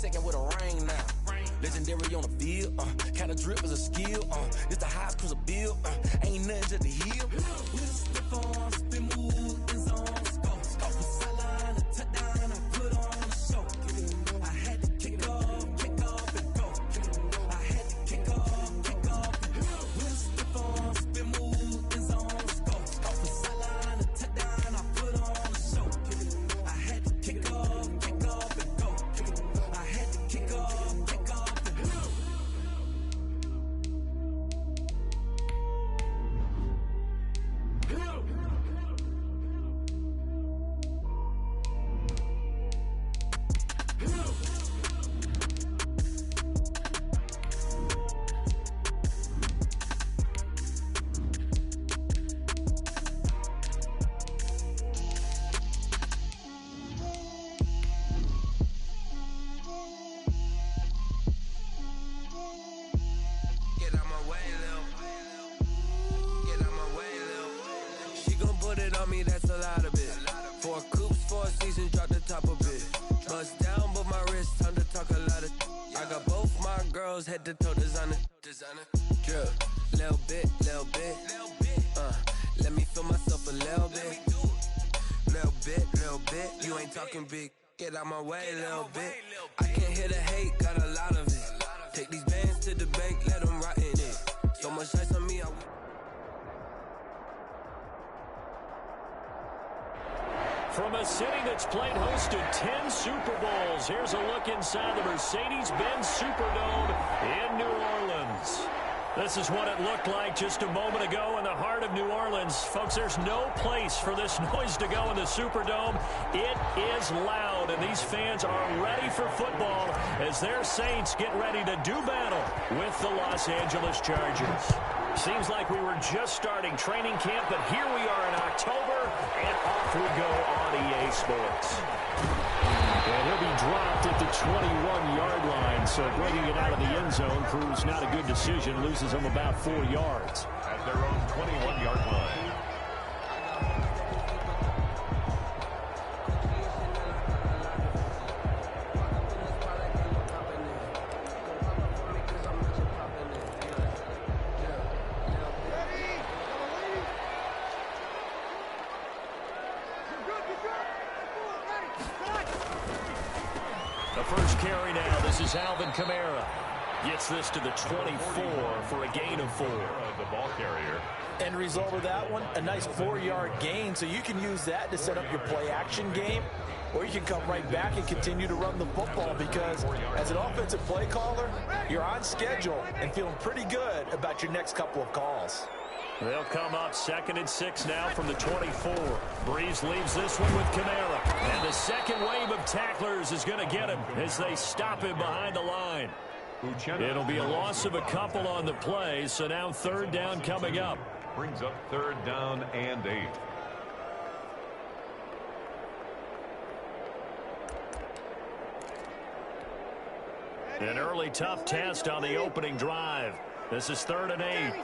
second with a ring now. Legendary on the field, kind of drip is a skill, this the highest cruiser bill, ain't nothing to the hill. With the phone, spin move, in zone, scope from sideline to touchdown, I put on a show. I had to kick off and go. I had to kick off and go. With the phone, spin move, in zone, scope from sideline to touchdown, I put on a show. I had to kick off and go. I had to kick off. Head to toe designer, drip, little bit, let me feel myself a little bit, you ain't talking big, get out my way, little bit, I can't hear the hate, got a lot of it, take these bands to the bank, let them rot in it, so much ice on me, From a city that's played host to 10 Super Bowls, here's a look inside the Mercedes-Benz Superdome in New Orleans. This is what it looked like just a moment ago in the heart of New Orleans. Folks, there's no place for this noise to go in the Superdome. It is loud, and these fans are ready for football as their Saints get ready to do battle with the Los Angeles Chargers. Seems like we were just starting training camp, but here we are in October, and off we go on EA Sports. And he'll be dropped at the 21-yard line, so bringing it out of the end zone proves not a good decision, loses him about 4 yards. At their own 21-yard line. The first carry now, this is Alvin Kamara. Gets this to the 24 for a gain of 4. The ball carrier. End result of that one, a nice 4-yard gain, so you can use that to set up your play-action game, or you can come right back and continue to run the football because as an offensive play caller, you're on schedule and feeling pretty good about your next couple of calls. They'll come up 2nd and 6 now from the 24. Breeze leaves this one with Kamara. And the second wave of tacklers is going to get him as they stop him behind the line. It'll be a loss of a couple on the play, so now 3rd down coming up. Brings up 3rd down and 8. An early tough test on the opening drive. This is 3rd and 8.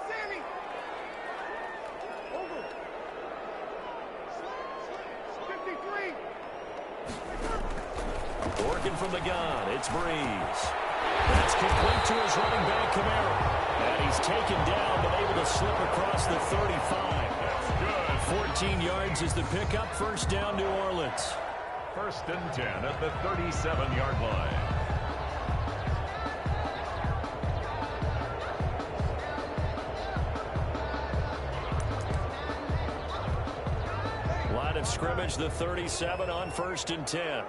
Working from the gun, it's Breeze. That's complete to his running back, Kamara. And he's taken down, but able to slip across the 35. That's good. 14 yards is the pickup. 1st down, New Orleans. 1st and 10 at the 37-yard line. Line of scrimmage, the 37 on 1st and 10.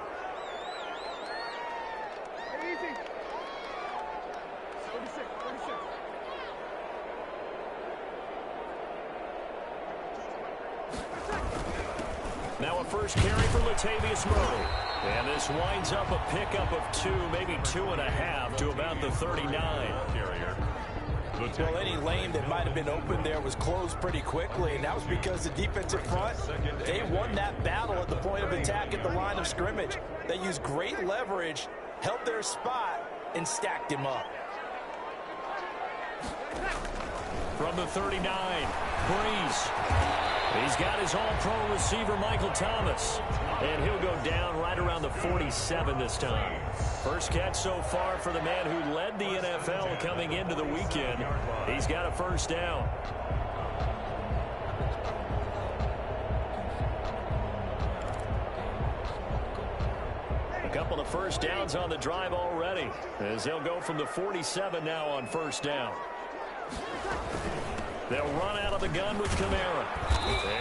Now a first carry for Latavius Murray. And this winds up a pickup of 2, maybe 2.5 to about the 39. Carrier. Well, any lane that might have been open there was closed pretty quickly, and that was because the defensive front, they won that battle at the point of attack at the line of scrimmage. They used great leverage, held their spot, and stacked him up. From the 39, Breeze. He's got his all-pro receiver, Michael Thomas. And he'll go down right around the 47 this time. First catch so far for the man who led the NFL coming into the weekend. He's got a first down. A couple of first downs on the drive already, as they'll go from the 47 now on first down. They'll run out of the gun with Kamara.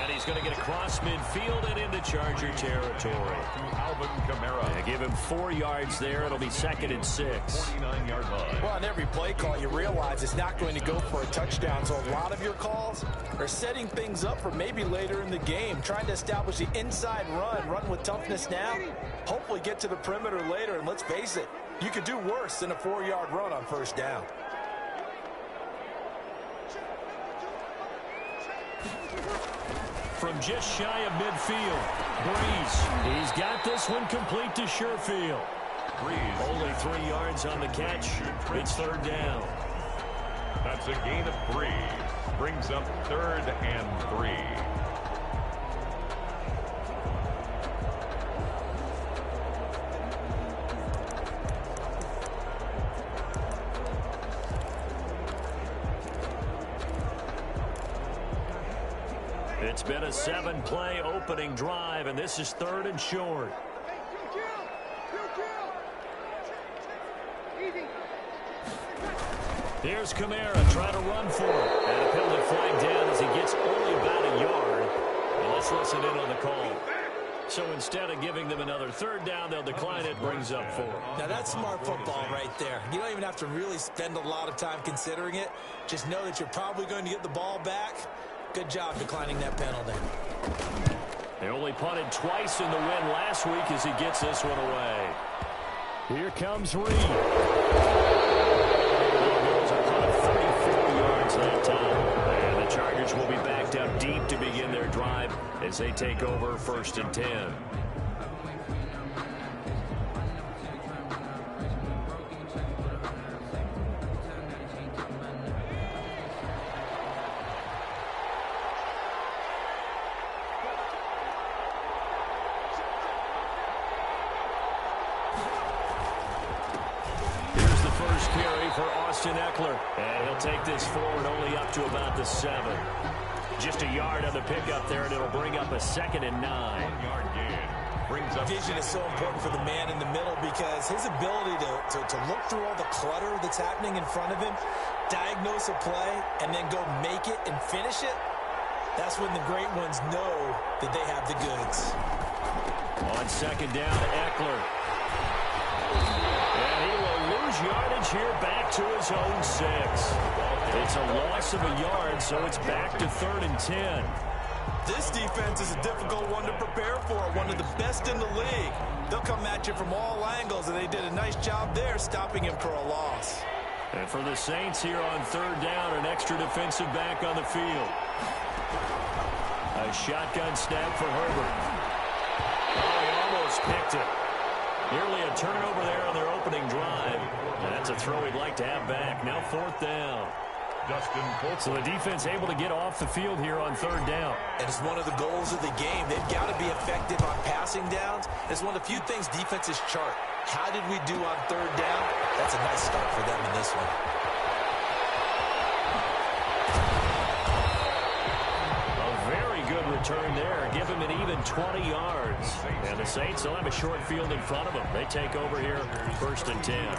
And he's going to get across midfield and into Charger territory. Alvin Kamara. They give him 4 yards there. It'll be 2nd and 6. 49-yard line. Well, on every play call, you realize it's not going to go for a touchdown. So a lot of your calls are setting things up for maybe later in the game, trying to establish the inside run with toughness now, hopefully get to the perimeter later. And let's face it, you could do worse than a 4-yard run on first down. From just shy of midfield, Breeze. He's got this one complete to Sherfield. Breeze. Only 3 yards on the catch. It's 3rd down. That's a gain of 3. Brings up 3rd and 3. It's been a 7-play opening drive, and this is 3rd and short. Here's Kamara trying to run for it. And a penalty flag down as he gets only about a yard. Well, let's listen in on the call. So instead of giving them another 3rd down, they'll decline it, brings up 4. Now that's smart football right there. You don't even have to really spend a lot of time considering it. Just know that you're probably going to get the ball back. Good job declining that penalty. They only punted twice in the win last week as he gets this one away. Here comes Reed. There's a punt of 34 yards that time. And the Chargers will be backed up deep to begin their drive as they take over 1st and 10. Eckler, and he'll take this forward only up to about the 7. Just a yard on the pickup there, and it'll bring up a 2nd and 9. 1-yard gain. Brings up vision is so important for the man in the middle because his ability to look through all the clutter that's happening in front of him, diagnose a play, and then go make it and finish it, that's when the great ones know that they have the goods. On 2nd down, Eckler. And he will lose yardage here back to his own 6. It's a loss of a yard, so it's back to 3rd and 10. This defense is a difficult one to prepare for, one of the best in the league. They'll come at you from all angles, and they did a nice job there stopping him for a loss. And for the Saints here on 3rd down, an extra defensive back on the field. A shotgun snap for Herbert. Oh, he almost picked it. Nearly a turnover there on their opening drive. And that's a throw he'd like to have back. Now 4th down. Dustin Colts. So the defense able to get off the field here on 3rd down. And it's one of the goals of the game. They've got to be effective on passing downs. It's one of the few things defenses chart. How did we do on 3rd down? That's a nice start for them in this one. A very good return there. Give him an even 20 yards. And the Saints will have a short field in front of them. They take over here 1st and 10.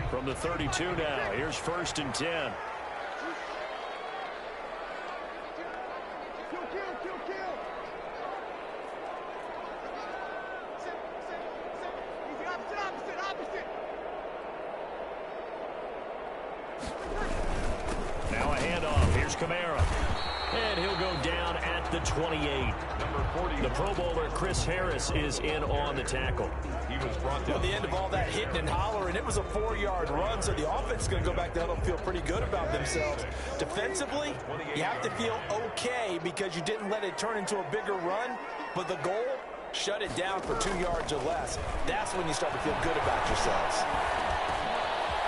From the 32 now, here's 1st and 10. Now a handoff. Here's Kamara. And he'll go down at the 28. Number 40. The Pro Bowler Chris Harris is in on the tackle. He was brought down. At the end of all that hitting and hollering, it was a 4-yard run, so the offense is going to go back down and feel pretty good about themselves. Defensively, you have to feel okay because you didn't let it turn into a bigger run, but the goal, shut it down for 2 yards or less. That's when you start to feel good about yourselves.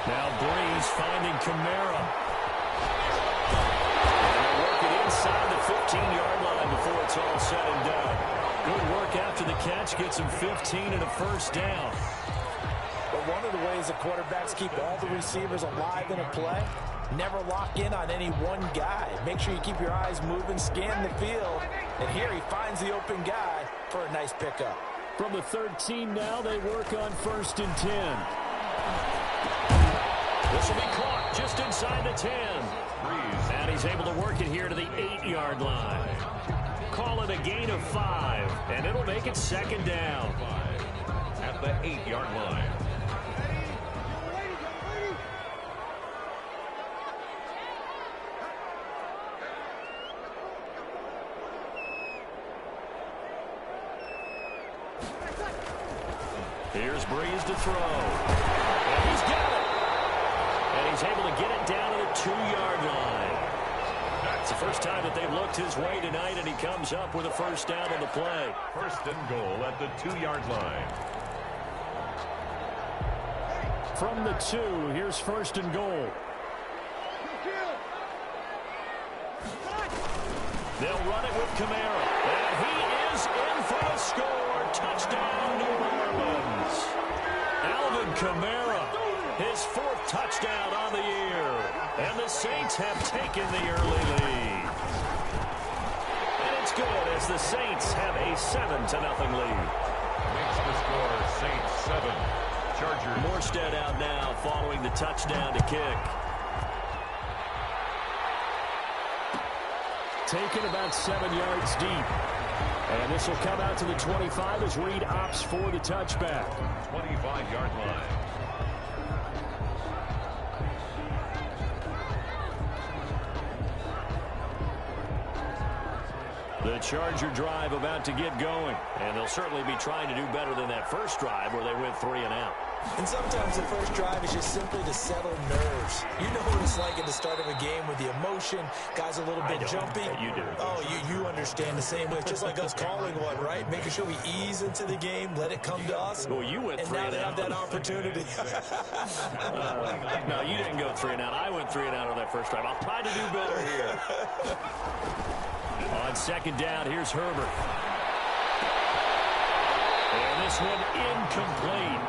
Now Breeze finding Kamara. inside the 15-yard line before it's all said and done. Good work after the catch. Gets him 15 and a first down. But one of the ways the quarterbacks keep all the receivers alive in a play, never lock in on any one guy. Make sure you keep your eyes moving, scan the field. And here he finds the open guy for a nice pickup. From the 13 now, they work on 1st and 10. This will be caught just inside the 10. And he's able to work it here to the 8-yard line. Call it a gain of 5, and it'll make it 2nd down. At the 8-yard line. Here's Breeze to throw. And he's got it. And he's able to get it down to the 2-yard line. It's the first time that they've looked his way tonight, and he comes up with a first down on the play. 1st and goal at the 2-yard line. From the 2, here's 1st and goal. They'll run it with Kamara. And he is in for the score. Touchdown, New Orleans. Alvin Kamara, his 4th touchdown on the year. And the Saints have taken the early lead. And it's good as the Saints have a 7-0 lead. Makes the score Saints 7. Chargers. Morstead out now following the touchdown to kick. Taken about 7 yards deep. And this will come out to the 25 as Reed opts for the touchback. 25-yard line. The Charger drive about to get going. And they'll certainly be trying to do better than that first drive where they went 3 and out. And sometimes the first drive is just simply to settle nerves. You know what it's like at the start of a game with the emotion. Guys a little bit jumpy. You do. Oh, you understand the same way. It's just like us calling one, right? Making sure we ease into the game, let it come to us. Well, you went 3 and out. And now they have that opportunity. No, you didn't go 3 and out. I went 3 and out on that first drive. I'll try to do better here. On 2nd down, here's Herbert. And this one incomplete.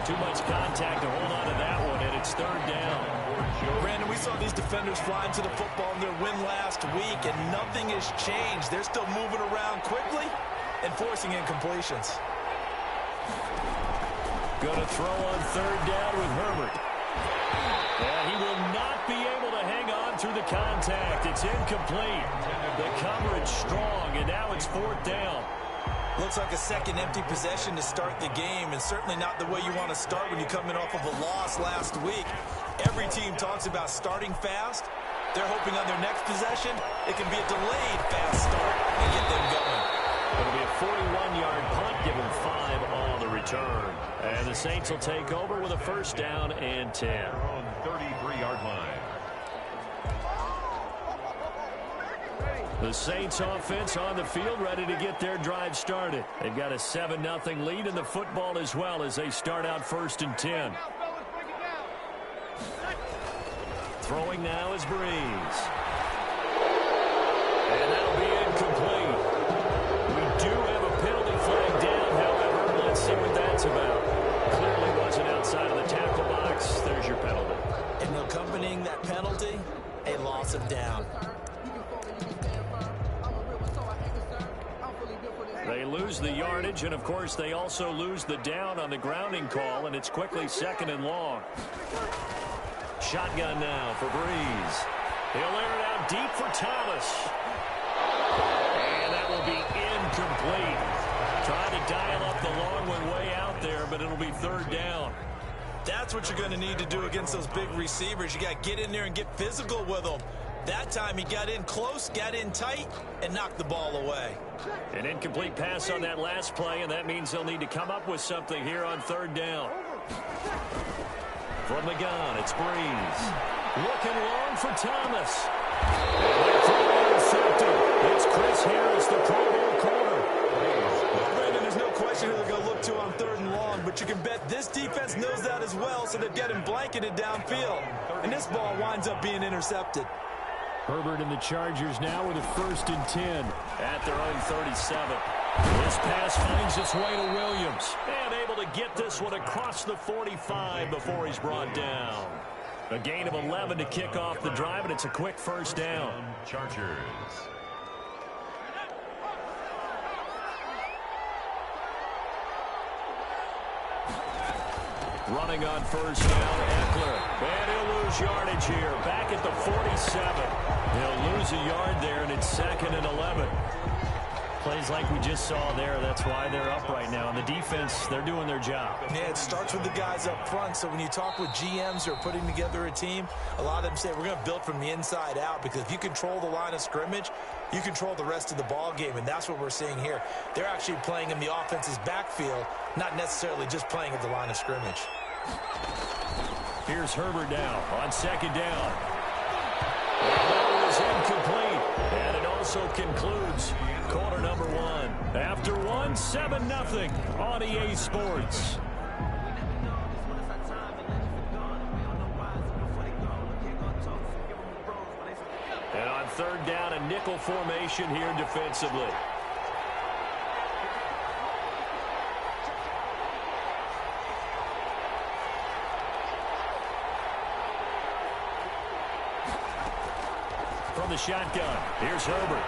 Too much contact to hold on to that one, and it's 3rd down. Brandon, we saw these defenders fly into the football in their win last week, and nothing has changed. They're still moving around quickly and forcing incompletions. Going to throw on 3rd down with Herbert. And he will not be able to hang on through the contact. It's incomplete. The coverage strong, and now it's 4th down. Looks like a second empty possession to start the game, and certainly not the way you want to start when you're coming off of a loss last week. Every team talks about starting fast. They're hoping on their next possession, it can be a delayed fast start and get them going. It'll be a 41-yard punt, give them 5 on the return. And the Saints will take over with a 1st down and 10. On 33-yard line. The Saints offense on the field ready to get their drive started. They've got a 7-0 lead in the football as well as they start out 1st and 10. Throwing now is Breeze. And that'll be incomplete. We do have a penalty flag down, however. Let's see what that's about. Clearly wasn't outside of the tackle box. There's your penalty. And accompanying that penalty, a loss of down. They lose the yardage, and, of course, they also lose the down on the grounding call, and it's quickly 2nd and long. Shotgun now for Breeze. He'll air it out deep for Thomas. And that will be incomplete. Trying to dial up the long one way out there, but it'll be 3rd down. That's what you're going to need to do against those big receivers. You got to get in there and get physical with them. That time he got in close, got in tight, and knocked the ball away. An incomplete pass on that last play, and that means they'll need to come up with something here on 3rd down. From the gun, it's Breeze. Looking long for Thomas. Intercepted. It's Chris Harris, the Pro Bowl corner. Well, Brandon, there's no question who they're going to look to on 3rd and long, but you can bet this defense knows that as well, so they've got him blanketed downfield. And this ball winds up being intercepted. Herbert and the Chargers now with a 1st and 10 at their own 37. This pass finds its way to Williams. And able to get this one across the 45 before he's brought down. A gain of 11 to kick off the drive, and it's a quick 1st down. Chargers. Running on 1st down, Eckler. And he'll lose yardage here. Back at the 47. He'll lose a yard there, and it's 2nd and 11. Plays like we just saw there. That's why they're up right now. And the defense, they're doing their job. Yeah, it starts with the guys up front. So when you talk with GMs who are putting together a team, a lot of them say we're going to build from the inside out, because if you control the line of scrimmage, you control the rest of the ball game, and that's what we're seeing here. They're actually playing in the offense's backfield, not necessarily just playing at the line of scrimmage. Here's Herbert now on 2nd down. That was incomplete. And it also concludes quarter number 1. After 1, 7-0 on EA Sports. And on 3rd down, a nickel formation here defensively. From the shotgun, here's Herbert.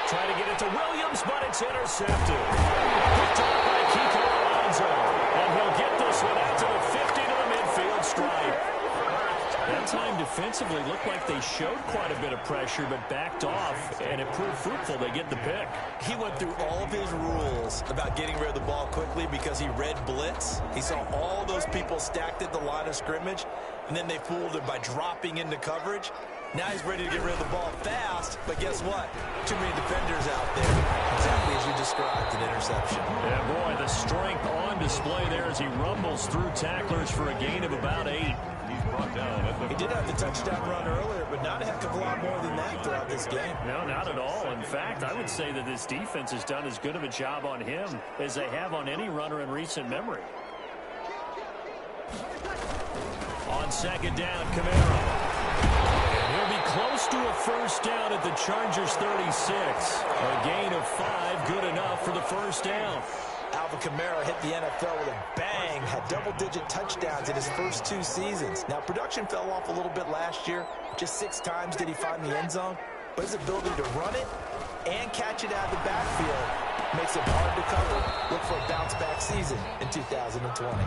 Trying to get it to Williams, but it's intercepted. Picked up by Kiko Alonso. And he'll get this one out to the 50 to the midfield stripe. That time defensively looked like they showed quite a bit of pressure, but backed off, and it proved fruitful. They get the pick. He went through all of his rules about getting rid of the ball quickly because he read blitz. He saw all those people stacked at the line of scrimmage, and then they fooled him by dropping into coverage. Now he's ready to get rid of the ball fast, but guess what? Too many defenders out there. Exactly as you described, an interception. Yeah, boy, the strength on display there as he rumbles through tacklers for a gain of about 8. He's brought down at the He did have the touchdown run earlier, but not a heck of a lot more than that throughout this game. No, not at all. In fact, I would say that this defense has done as good of a job on him as they have on any runner in recent memory. On 2nd down, Kamara. He'll be close to a 1st down at the Chargers 36. A gain of 5, good enough for the 1st down. Alvin Kamara hit the NFL with a bang, had double-digit touchdowns in his first 2 seasons. Now, production fell off a little bit last year. Just 6 times did he find the end zone. But his ability to run it and catch it out of the backfield makes it hard to cover. Look for a bounce-back season in 2020.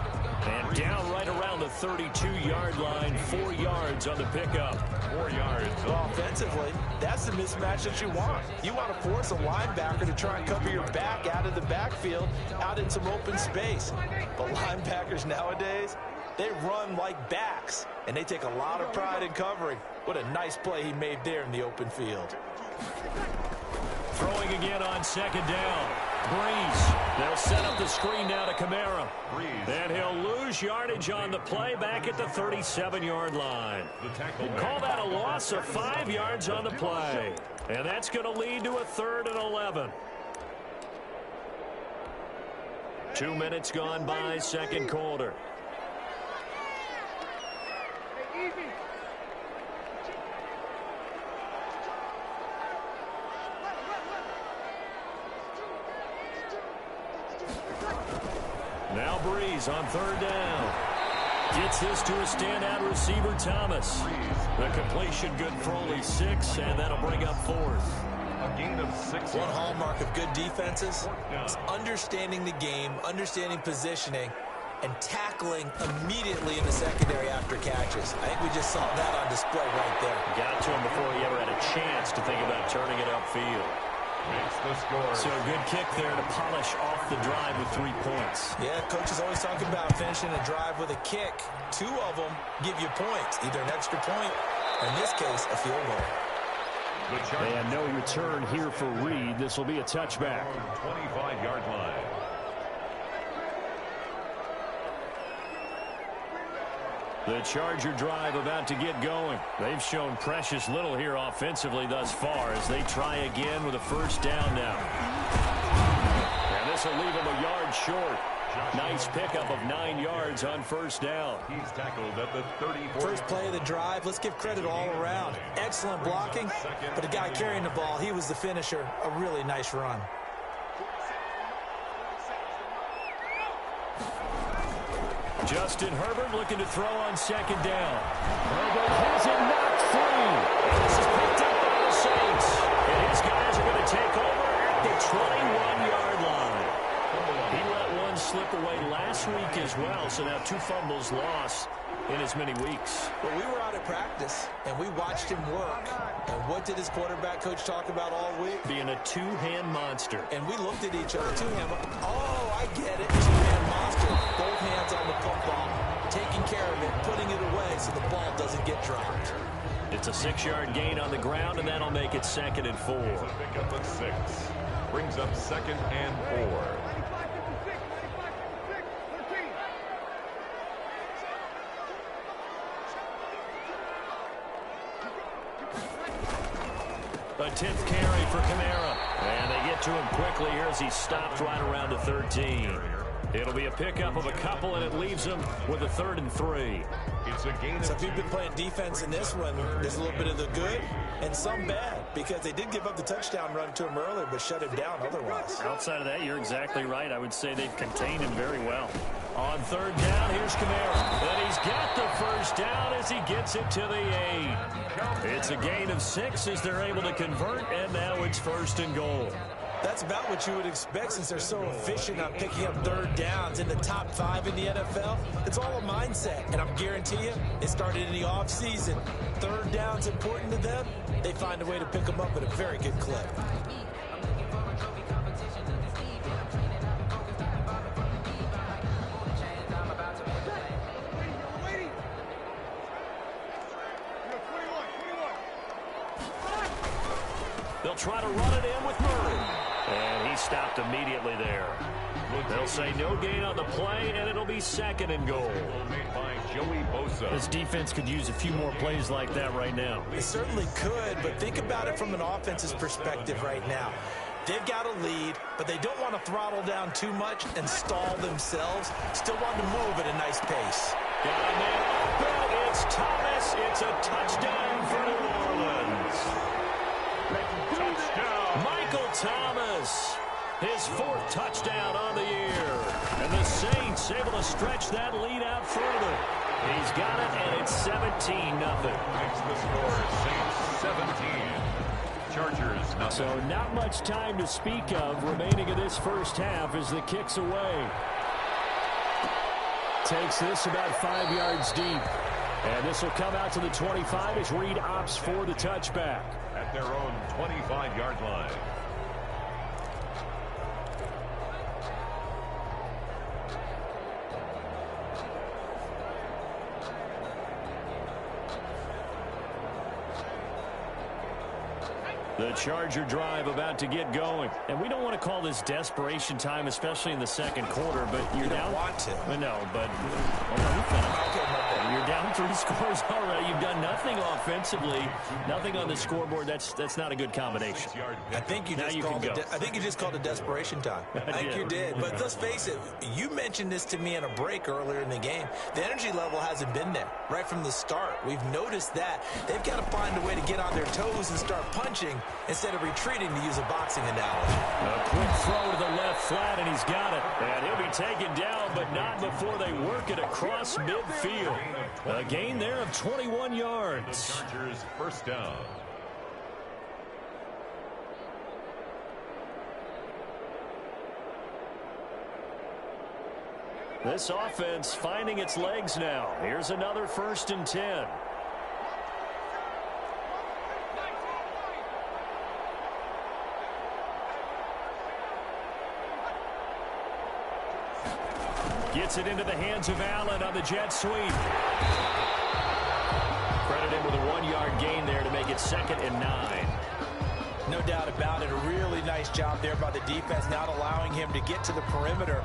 And down right around the 32-yard line, 4 yards on the pickup. 4 yards. Well, offensively, that's the mismatch that you want. You want to force a linebacker to try and cover your back out of the backfield, out in some open space. But linebackers nowadays, they run like backs, and they take a lot of pride in covering. What a nice play he made there in the open field. Throwing again on 2nd down. Breeze. They'll set up the screen now to Kamara. Breeze. And he'll lose yardage on the play back at the 37-yard line. The tackle. Call that a loss of 5 yards on the play. And that's going to lead to a 3rd and 11. 2 minutes gone by, 2nd quarter. Now Breeze on 3rd down. Gets this to a standout receiver, Thomas. The completion good for only 6, and that'll bring up 4th. A gain of 6. One hallmark of good defenses is understanding the game, understanding positioning, and tackling immediately in the secondary after catches. I think we just saw that on display right there. Got to him before he ever had a chance to think about turning it upfield. Makes the score. So a good kick there to polish off the drive with 3 points. Yeah, coaches always talk about finishing a drive with a kick. 2 of them give you points, either an extra point, or in this case, a field goal. And no return here for Reed. This will be a touchback. 25-yard line. The Charger drive about to get going. They've shown precious little here offensively thus far as they try again with a 1st down now. And this will leave them a yard short. Nice pickup of 9 yards on first down. He's tackled at the 34. First play of the drive, let's give credit all around. Excellent blocking, but the guy carrying the ball, he was the finisher. A really nice run. Justin Herbert looking to throw on second down. Herbert has it knocked free. And this is picked up by the Saints. And his guys are going to take over at the 21-yard line. He let one slip away last week as well, so now 2 fumbles lost in as many weeks. Well, we were out at practice, and we watched him work. And what did his quarterback coach talk about all week? Being a two-hand monster. And we looked at each other, two-hand. Oh, I get it. Two-hand monster. Both hands on the football, taking care of it, putting it away so the ball doesn't get dropped. It's a 6-yard gain on the ground, and that'll make it 2nd and 4. It's a pickup of 6. Brings up 2nd and 4. A 10th carry for Kamara. And they get to him quickly here as he stopped right around the 13. It'll be a pickup of a couple, and it leaves him with a 3rd and 3. It's a gain. So if you've been playing defense in this one, there's a little bit of the good and some bad, because they did give up the touchdown run to him earlier, but shut him down otherwise. Outside of that, you're exactly right. I would say they've contained him very well. On 3rd down, here's Kamara. And he's got the first down as he gets it to the 8. It's a gain of 6 as they're able to convert, and now it's 1st and goal. That's about what you would expect since they're so efficient on picking up 3rd downs in the top 5 in the NFL. It's all a mindset, and I'm guarantee you, it started in the offseason. 3rd down's important to them. They find a way to pick them up at a very good clip. They'll try to run it in with Murray. And he stopped immediately there. They'll say no gain on the play, and it'll be 2nd and goal. Made by Joey Bosa. This defense could use a few more plays like that right now. It certainly could, but think about it from an offense's perspective right now. They've got a lead, but they don't want to throttle down too much and stall themselves. Still want to move at a nice pace. Got a man open. It's Thomas. It's a touchdown for New Orleans. Touchdown. Michael Thomas, his 4th touchdown on the year. And the Saints able to stretch that lead out further. He's got it, and it's 17-0. Makes the score Saints 17. Chargers nothing. So not much time to speak of remaining in this first half as the kick's away. Takes this about 5 yards deep. And this will come out to the 25 as Reed opts for the touchback. At their own 25-yard line. The Charger drive about to get going. And we don't want to call this desperation time, especially in the 2nd quarter, but you're down. You don't want to. No, but you're down 3 scores already. You've done nothing offensively, nothing on the scoreboard. That's not a good combination. I think you just called it desperation time. I think you did. But let's face it, you mentioned this to me in a break earlier in the game. The energy level hasn't been there right from the start. We've noticed that. They've got to find a way to get on their toes and start punching instead of retreating, to use a boxing analogy. A quick throw to the left flat, and he's got it. And he'll be taken down, but not before they work it across midfield. A gain there of 21 yards. Chargers 1st down. This offense finding its legs now. Here's another 1st and 10. Gets it into the hands of Allen on the jet sweep. Credit him with a 1-yard gain there to make it 2nd and 9. No doubt about it. A really nice job there by the defense, not allowing him to get to the perimeter.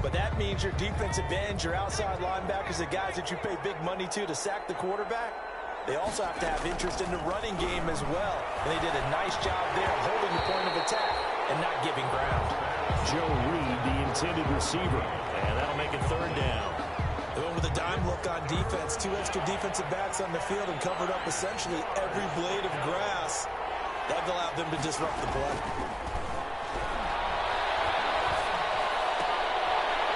But that means your defensive ends, your outside linebackers, the guys that you pay big money to sack the quarterback, they also have to have interest in the running game as well. And they did a nice job there holding the point of attack and not giving ground. Joe Reed, the intended receiver. And now make it third down. They went with a dime look on defense. 2 extra defensive backs on the field and covered up essentially every blade of grass. That allowed them to disrupt the play.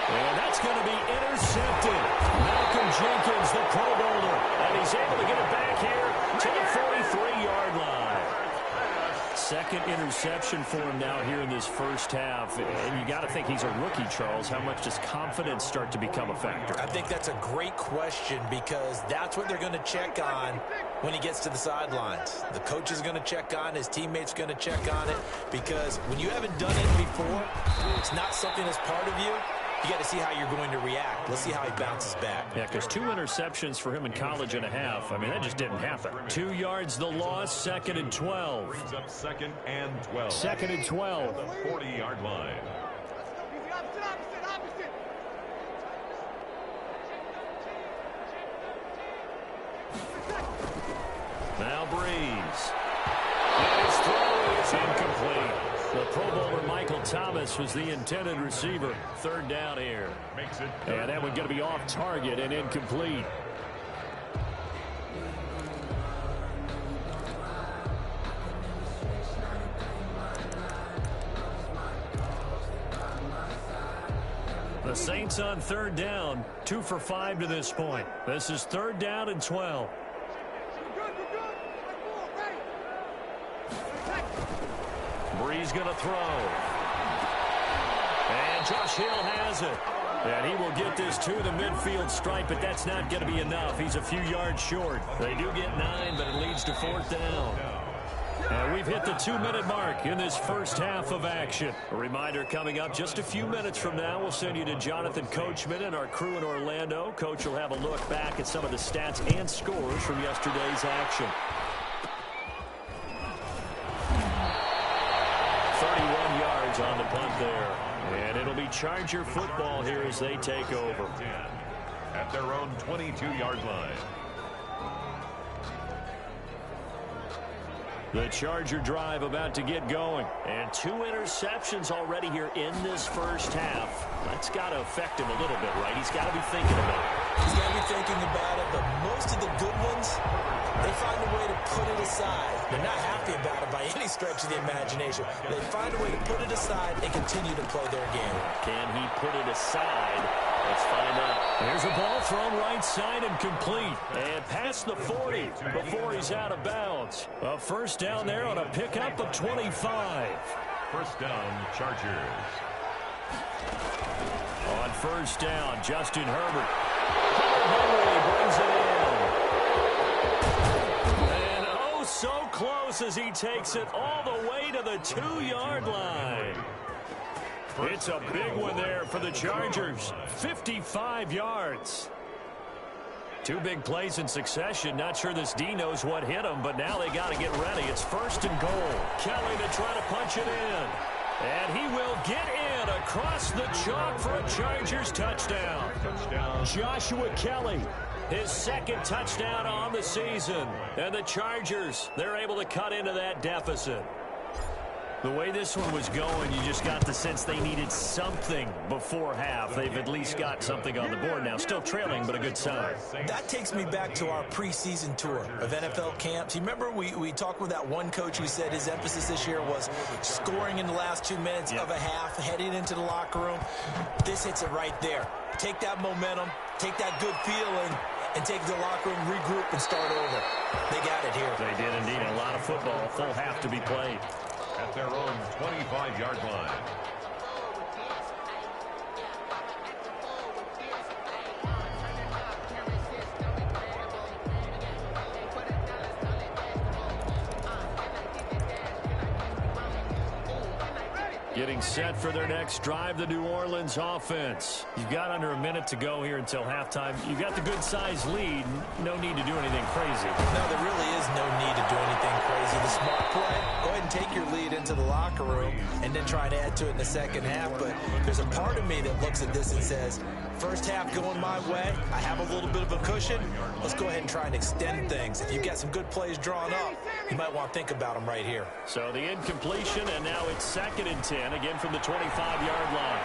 And that's going to be intercepted. Malcolm Jenkins, the Pro Bowler. And he's able to get it back here to the 43-yard line. Second interception for him now here in this first half. And you got to think he's a rookie, Charles. How much does confidence start to become a factor? I think that's a great question because that's what they're going to check on when he gets to the sidelines. The coach is going to check on, his teammates are going to check on it, because when you haven't done it before, it's not something that's part of you. You got to see how you're going to react. Let's see how he bounces back. Yeah, because 2 interceptions for him in college and a half. I mean, that just didn't happen. 2 yards the loss, 2nd and 12. Brings up 2nd and 12. 2nd and 12. The 40-yard line. Now Breeze. And his throw is incomplete. The Pro Bowler Michael Thomas was the intended receiver. 3rd down here. Makes it. And that one's going to be off target and incomplete. The Saints on 3rd down, 2 for 5 to this point. This is 3rd down and 12. Breeze going to throw. And Josh Hill has it. And he will get this to the midfield stripe, but that's not going to be enough. He's a few yards short. They do get 9, but it leads to 4th down. And we've hit the 2-minute mark in this first half of action. A reminder coming up just a few minutes from now, we'll send you to Jonathan Coachman and our crew in Orlando. Coach will have a look back at some of the stats and scores from yesterday's action. 31 yards on the punt there. And it'll be Charger football here as they take over. At their own 22-yard line. The Charger drive about to get going. And 2 interceptions already here in this first half. That's got to affect him a little bit, right? He's got to be thinking about it. He's got to be thinking about it, but most of the good ones, they find a way to put it aside. They're not happy about it by any stretch of the imagination. They find a way to put it aside and continue to play their game. Can he put it aside? Let's find out. There's a ball thrown right side and complete. And past the 40 before he's out of bounds. A first down there on a pickup of 25. First down, Chargers. On first down, Justin Herbert. Henry brings it in. And oh, so close as he takes it all the way to the 2-yard line. It's a big one there for the Chargers. 55 yards. 2 big plays in succession. Not sure this D knows what hit him, but now they got to get ready. It's 1st and goal. Kelly to try to punch it in. And he will get in across the chalk for a Chargers touchdown. Joshua Kelly, his 2nd touchdown on the season. And the Chargers, they're able to cut into that deficit. The way this one was going, you just got the sense they needed something before half. They've at least got something on the board now. Still trailing, but a good sign. That takes me back to our preseason tour of NFL camps. You remember we talked with that one coach who said his emphasis this year was scoring in the last 2 minutes of a half, heading into the locker room. This hits it right there. Take that momentum, take that good feeling, and take the locker room, regroup, and start over. They got it here. They did indeed. A lot of football, full half to be played. At their own 25-yard line. Getting set for their next drive, the New Orleans offense. You've got under a minute to go here until halftime. You've got the good-sized lead. No need to do anything crazy. No, there really is no need to do anything crazy. The smart play, go ahead and take your lead into the locker room and then try to add to it in the second half. But there's a part of me that looks at this and says, first half going my way, I have a little bit of a cushion. Let's go ahead and try and extend things. If you've got some good plays drawn up, you might want to think about them right here. So the incompletion, and now it's 2nd and 10, again from the 25-yard line.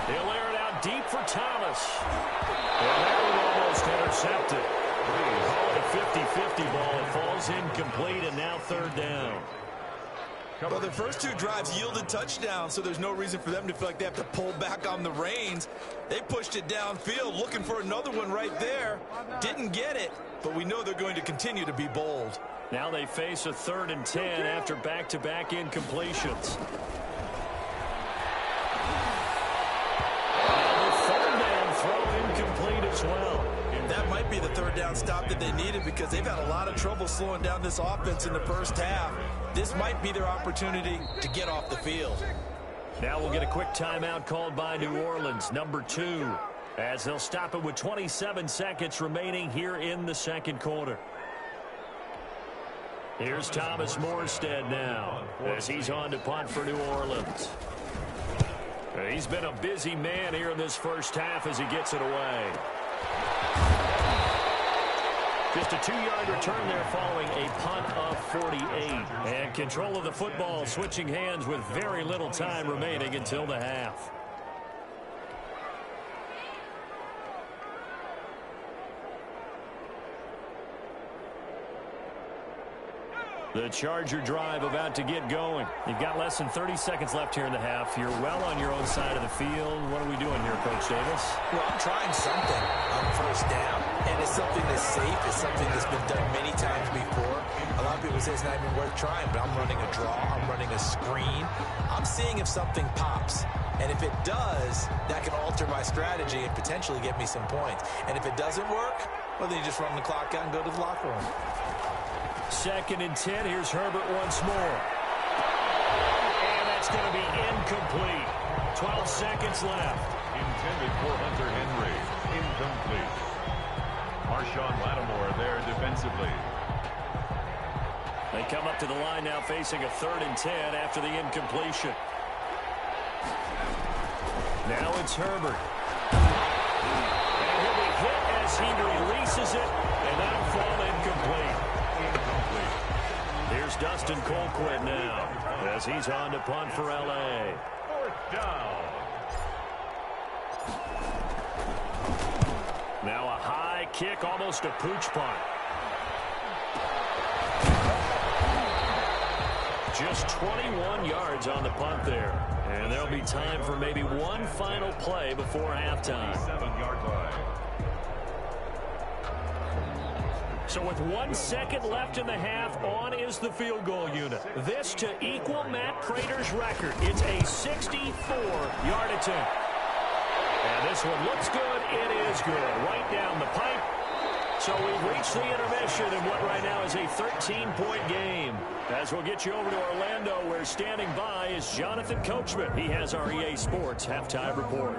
He'll air it out deep for Thomas. And that one almost intercepted. Call it a 50-50 ball. It falls incomplete, and now third down. Well, the first two drives yielded touchdowns, so there's no reason for them to feel like they have to pull back on the reins. They pushed it downfield, looking for another one right there. Didn't get it, but we know they're going to continue to be bold. Now they face a 3rd and 10 after back-to-back incompletions. And the 3rd down throw incomplete as well. That might be the 3rd down stop that they needed because they've had a lot of trouble slowing down this offense in the first half. This might be their opportunity to get off the field. Now we'll get a quick timeout called by New Orleans, number 2, as they'll stop it with 27 seconds remaining here in the second quarter. Here's Thomas Morstead now as he's on to punt for New Orleans. He's been a busy man here in this first half as he gets it away. Just a 2-yard return there following a punt of 48. And control of the football switching hands with very little time remaining until the half. The Charger drive about to get going. You've got less than 30 seconds left here in the half. You're well on your own side of the field. What are we doing here, Coach Davis? Well, I'm trying something on first down, and it's something that's safe. It's something that's been done many times before. A lot of people say it's not even worth trying, but I'm running a draw. I'm running a screen. I'm seeing if something pops. And if it does, that can alter my strategy and potentially get me some points. And if it doesn't work, well, then you just run the clock out and go to the locker room. 2nd and 10. Here's Herbert once more. And that's going to be incomplete. 12 seconds left. Intended for Hunter Henry. Incomplete. Marshawn Lattimore there defensively. They come up to the line now facing a 3rd and 10 after the incompletion. Now it's Herbert. And he'll be hit as he releases it, and that'll fall incomplete. Here's Dustin Colquitt now as he's on to punt for L.A. 4th down. Now a high kick, almost a pooch punt. Just 21 yards on the punt there. And there'll be time for maybe one final play before halftime. 7-yard line. So with 1 second left in the half, on is the field goal unit. This to equal Matt Prater's record. It's a 64-yard attempt. And this one looks good. It is good. Right down the pipe. So we've reached the intermission in what right now is a 13-point game. As we'll get you over to Orlando, where standing by is Jonathan Coachman. He has our EA Sports halftime report.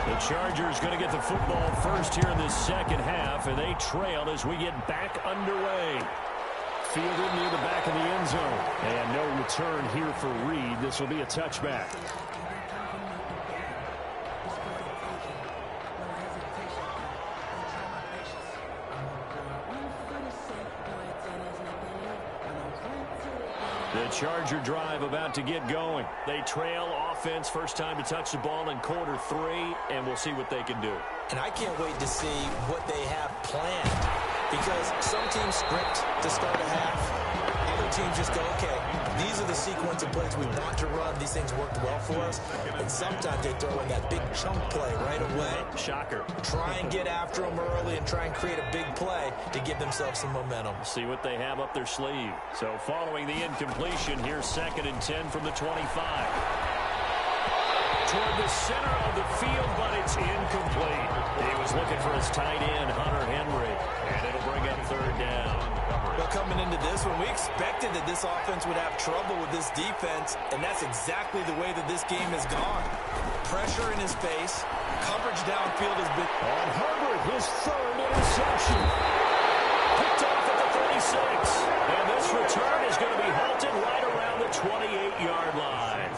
The Chargers going to get the football first here in this second half, and they trail as we get back underway. Fielded near the back of the end zone. And no return here for Reed. This will be a touchback. The Charger drive about to get going. They trail offense, first time to touch the ball in quarter 3, and we'll see what they can do. And I can't wait to see what they have planned, because some teams script to start a half. Other teams just go, okay, these are the sequence of plays we want to run. These things worked well for us. And sometimes they throw in that big chunk play right away. Shocker. Try and get after them early and try and create a big play to give themselves some momentum. See what they have up their sleeve. So following the incompletion, here's 2nd and 10 from the 25. Toward the center of the field, but it's incomplete. He was looking for his tight end, Hunter Henry, and it'll bring up 3rd down. Well, coming into this one, we expected that this offense would have trouble with this defense, and that's exactly the way that this game has gone. Pressure in his face, coverage downfield has been... On Herbert, his 3rd interception. Picked off at the 36, and this return is going to be halted right around the 28-yard line.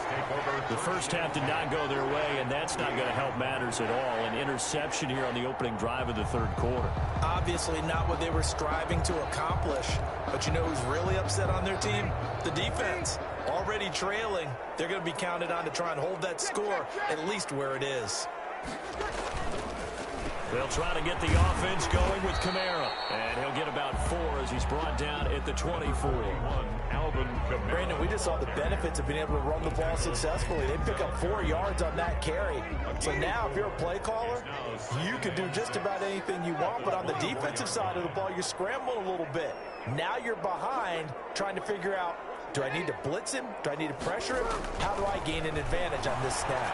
The first half did not go their way, and that's not going to help matters at all. An interception here on the opening drive of the third quarter. Obviously not what they were striving to accomplish. But you know who's really upset on their team? The defense. Already trailing, they're going to be counted on to try and hold that score at least where it is. They'll try to get the offense going with Kamara. And he'll get about 4 as he's brought down at the 24. Brandon, we just saw the benefits of being able to run the ball successfully. They pick up 4 yards on that carry. So now, if you're a play caller, you can do just about anything you want. But on the defensive side of the ball, you're scrambling a little bit. Now you're behind trying to figure out, do I need to blitz him? Do I need to pressure him? How do I gain an advantage on this snap?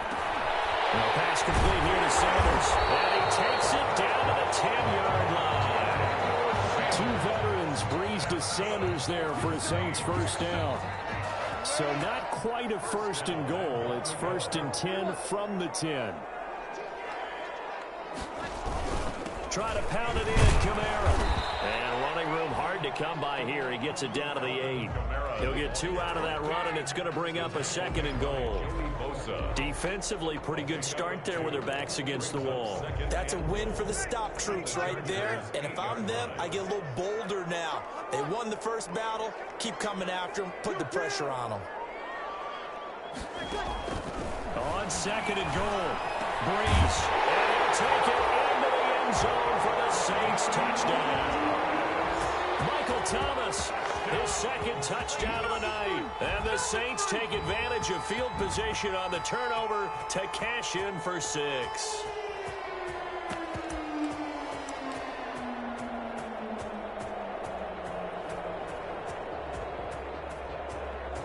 Well, pass complete here to Sanders. And he takes it down to the 10-yard line. 2 veterans breeze to Sanders there for a Saints first down. So not quite a first and goal. It's 1st and 10 from the 10. Try to pound it in, Kamara. And running room hard to come by here. He gets it down to the 8. He'll get 2 out of that run, and it's going to bring up a 2nd and goal. Defensively, pretty good start there with their backs against the wall. That's a win for the stop troops right there. And if I'm them, I get a little bolder now. They won the first battle. Keep coming after them. Put the pressure on them. On 2nd and goal, Breeze. And he'll take it into the end zone for the Saints touchdown. Michael Thomas, his 2nd touchdown of the night. And the Saints take advantage of field position on the turnover to cash in for 6.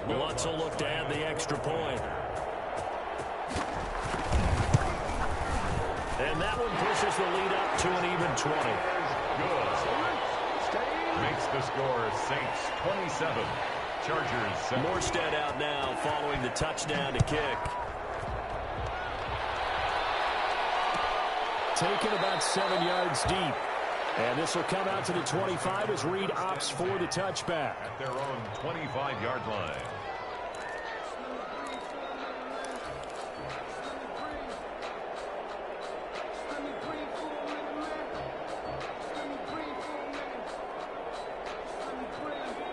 Lutz will look to add the extra point. And that one pushes the lead up to an even 20. Good. Makes the score Saints 27. Chargers 7. Morstead out now following the touchdown to kick. Taken about 7 yards deep. And this will come out to the 25 as Reed opts for the touchback. At their own 25-yard line.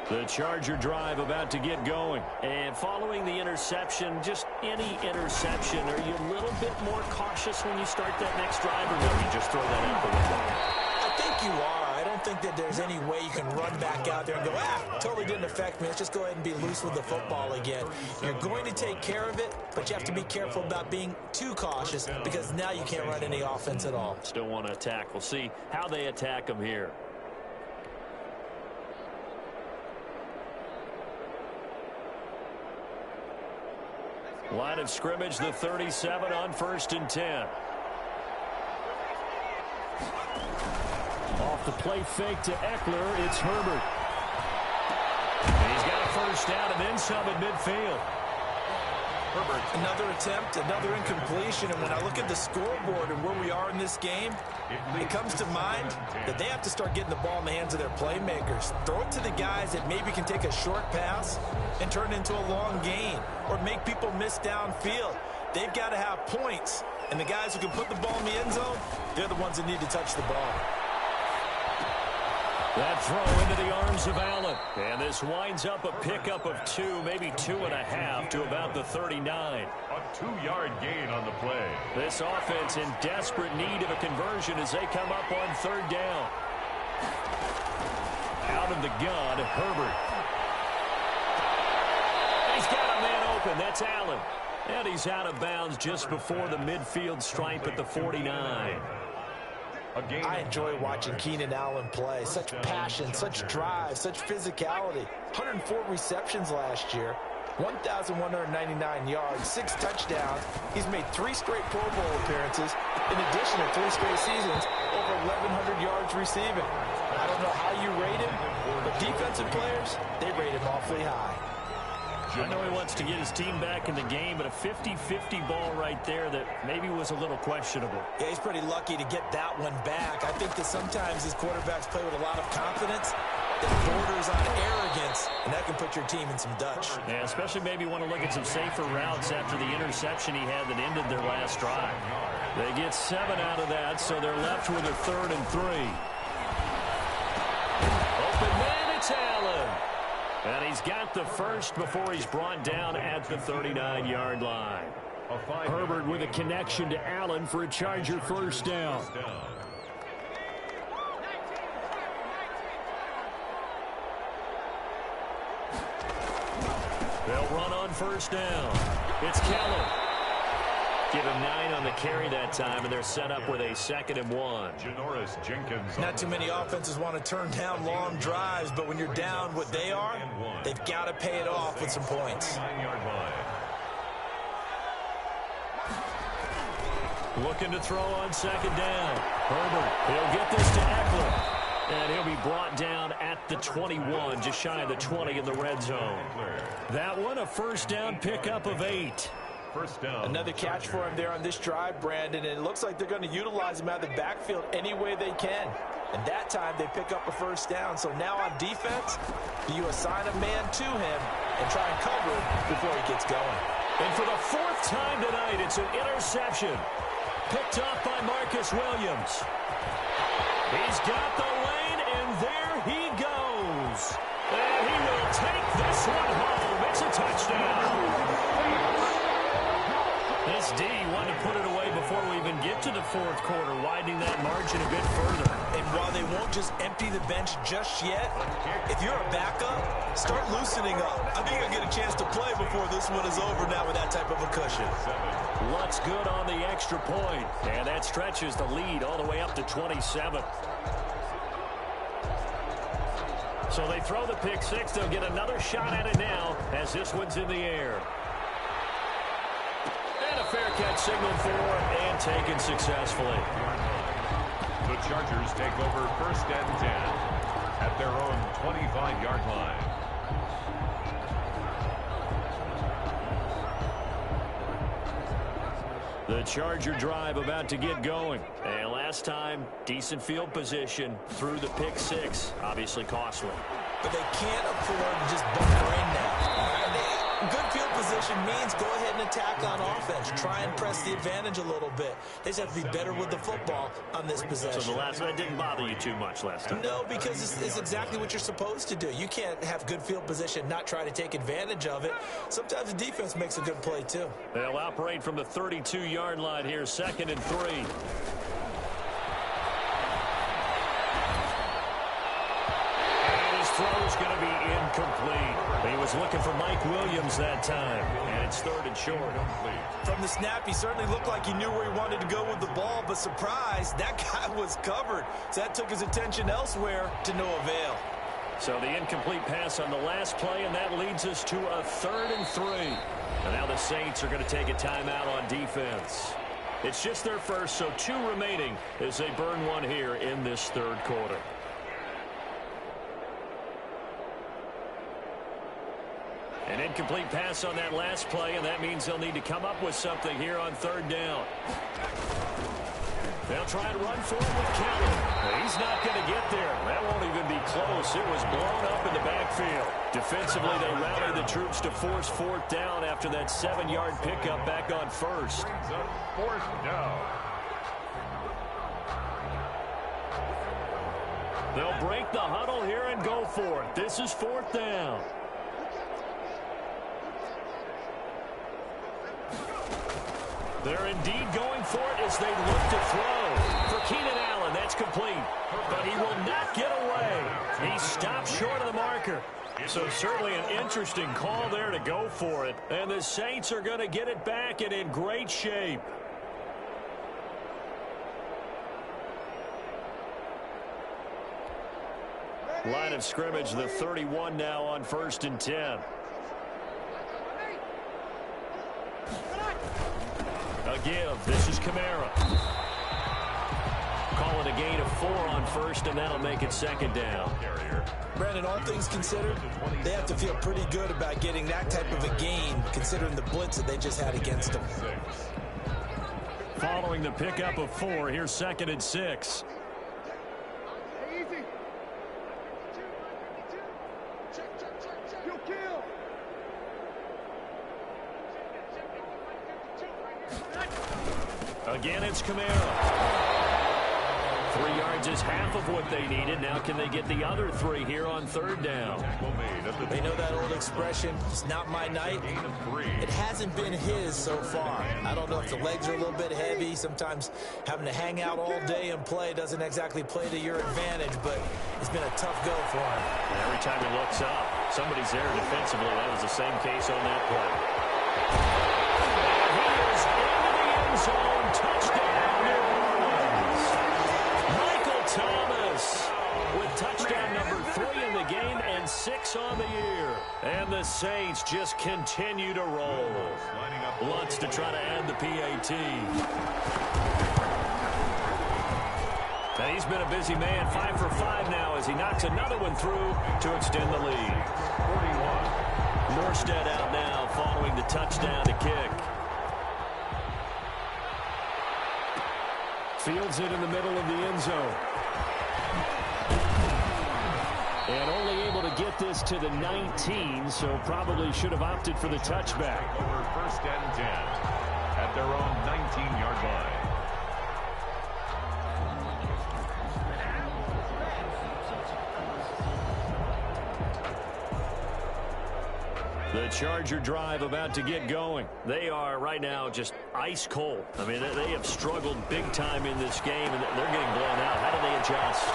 The Charger drive about to get going. And following the interception, just any interception, are you a little bit more cautious when you start that next drive, or do you just throw that out the window? I think you are. I don't think that there's any way you can run back out there and go, totally didn't affect me. Let's just go ahead and be loose with the football again. You're going to take care of it, but you have to be careful about being too cautious because now you can't run any offense at all. Still want to attack. We'll see how they attack them here. Line of scrimmage, the 37 on 1st and 10. Off the play fake to Eckler, it's Herbert. He's got a first down and then some at midfield. Herbert, another attempt, another incompletion, and when I look at the scoreboard and where we are in this game, it comes to mind that they have to start getting the ball in the hands of their playmakers. Throw it to the guys that maybe can take a short pass and turn it into a long gain or make people miss downfield. They've got to have points, and the guys who can put the ball in the end zone, they're the ones that need to touch the ball. That throw into the arms of Allen. And this winds up a pickup of 2, maybe 2.5 to about the 39. A 2-yard gain on the play. This offense in desperate need of a conversion as they come up on 3rd down. Out of the gun, Herbert. He's got a man open. That's Allen. And he's out of bounds just before the midfield stripe at the 49. I enjoy watching Keenan Allen play. Such passion, such drive, such physicality. 104 receptions last year, 1,199 yards, 6 touchdowns. He's made 3 straight Pro Bowl appearances, in addition to 3 straight seasons, over 1,100 yards receiving. I don't know how you rate him, but defensive players, they rate him awfully high. I know he wants to get his team back in the game, but a 50-50 ball right there that maybe was a little questionable. Yeah, he's pretty lucky to get that one back. I think that sometimes his quarterbacks play with a lot of confidence, that borders on arrogance, and that can put your team in some Dutch. Yeah, especially maybe want to look at some safer routes after the interception he had that ended their last drive. They get 7 out of that, so they're left with a 3rd and 3. Open man, it's Allen. And he's got the first before he's brought down at the 39-yard line. Herbert with a connection to Allen for a Charger first down. They'll run on first down. It's Keller. Give him 9 on the carry that time, and they're set up with a 2nd and 1. Janoris Jenkins. Not too many offenses want to turn down long drives, but when you're down what they are, they've got to pay it off with some points. 9-yard line. Looking to throw on 2nd down. Herbert, he'll get this to Eckler. And he'll be brought down at the 21, just shy of the 20 in the red zone. That one, a first down pickup of 8. First down. Another catch for him there on this drive, Brandon, and it looks like they're going to utilize him out of the backfield any way they can. And that time they pick up a first down. So now on defense, do you assign a man to him and try and cover him before he gets going? And for the 4th time tonight, it's an interception. Picked off by Marcus Williams. He's got the lane, and there he goes. And he will take this one home. It's a touchdown. This D wanted to put it away before we even get to the 4th quarter, widening that margin a bit further. And while they won't just empty the bench just yet, if you're a backup, start loosening up. I think you'll get a chance to play before this one is over now with that type of a cushion. Luck's good on the extra point, and that stretches the lead all the way up to 27. So they throw the pick 6. They'll get another shot at it now as this one's in the air. And a fair catch signaled for and taken successfully. The Chargers take over 1st and 10 at their own 25-yard line. The Charger drive about to get going. And last time, decent field position through the pick 6. Obviously costly. But they can't afford to just bunker in now. Good field position means go ahead and attack on offense. Try and press the advantage a little bit. They just have to be better with the football on this possession. So the last one didn't bother you too much last time? No, because it's exactly what you're supposed to do. You can't have good field position, not try to take advantage of it. Sometimes the defense makes a good play, too. They'll operate from the 32-yard line here, 2nd and 3. And his throw's going to be incomplete. He was looking for Mike Williams that time, and it's 3rd and short. From the snap, he certainly looked like he knew where he wanted to go with the ball, but surprise, that guy was covered. So that took his attention elsewhere to no avail. So the incomplete pass on the last play, and that leads us to a 3rd and 3. And now the Saints are going to take a timeout on defense. It's just their first, so 2 remaining as they burn one here in this 3rd quarter. An incomplete pass on that last play, and that means they'll need to come up with something here on 3rd down. They'll try and run for it with Keller. He's not going to get there. That won't even be close. It was blown up in the backfield. Defensively, they rallied the troops to force 4th down after that 7-yard pickup back on 1st. 4th down. They'll break the huddle here and go for it. This is 4th down. They're indeed going for it as they look to throw. For Keenan Allen, that's complete. But he will not get away. He stopped short of the marker. So certainly an interesting call there to go for it. And the Saints are going to get it back and in great shape. Line of scrimmage, the 31 now on 1st and 10. A give. This is Kamara. Call it a gain of 4 on 1st, and that'll make it 2nd down. Brandon, all things considered, they have to feel pretty good about getting that type of a gain, considering the blitz that they just had against them. Following the pickup of 4, here's 2nd and 6. Again, it's Kamara. 3 yards is half of what they needed. Now can they get the other 3 here on third down? They know that old expression, it's not my night. It hasn't been his so far. I don't know if the legs are a little bit heavy. Sometimes having to hang out all day and play doesn't exactly play to your advantage, but it's been a tough go for him. And every time he looks up, somebody's there defensively. That was the same case on that play. And he is into the end zone. Touchdown, New Orleans. Michael Thomas with touchdown number 3 in the game and 6 on the year. And the Saints just continue to roll. Lutz to try to add the PAT. And he's been a busy man, 5 for 5 now as he knocks another one through to extend the lead. 41. Morstead out now following the touchdown to kick. Fields it in the middle of the end zone. And only able to get this to the 19, so probably should have opted for the touchback. Over first and 10 at their own 19-yard line. The Charger drive about to get going. They are right now just ice cold. I mean, they have struggled big time in this game, and they're getting blown out. How do they adjust?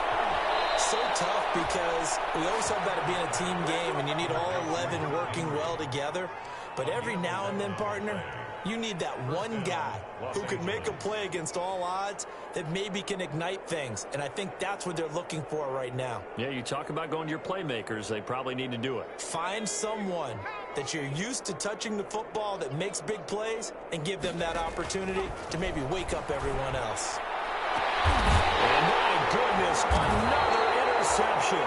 So tough because we always talk about it being a team game, and you need all 11 working well together. But every now and then, partner, you need that one guy who can make a play against all odds that maybe can ignite things. And I think that's what they're looking for right now. Yeah, you talk about going to your playmakers. They probably need to do it. Find someone that you're used to touching the football that makes big plays and give them that opportunity to maybe wake up everyone else. And my goodness, another interception.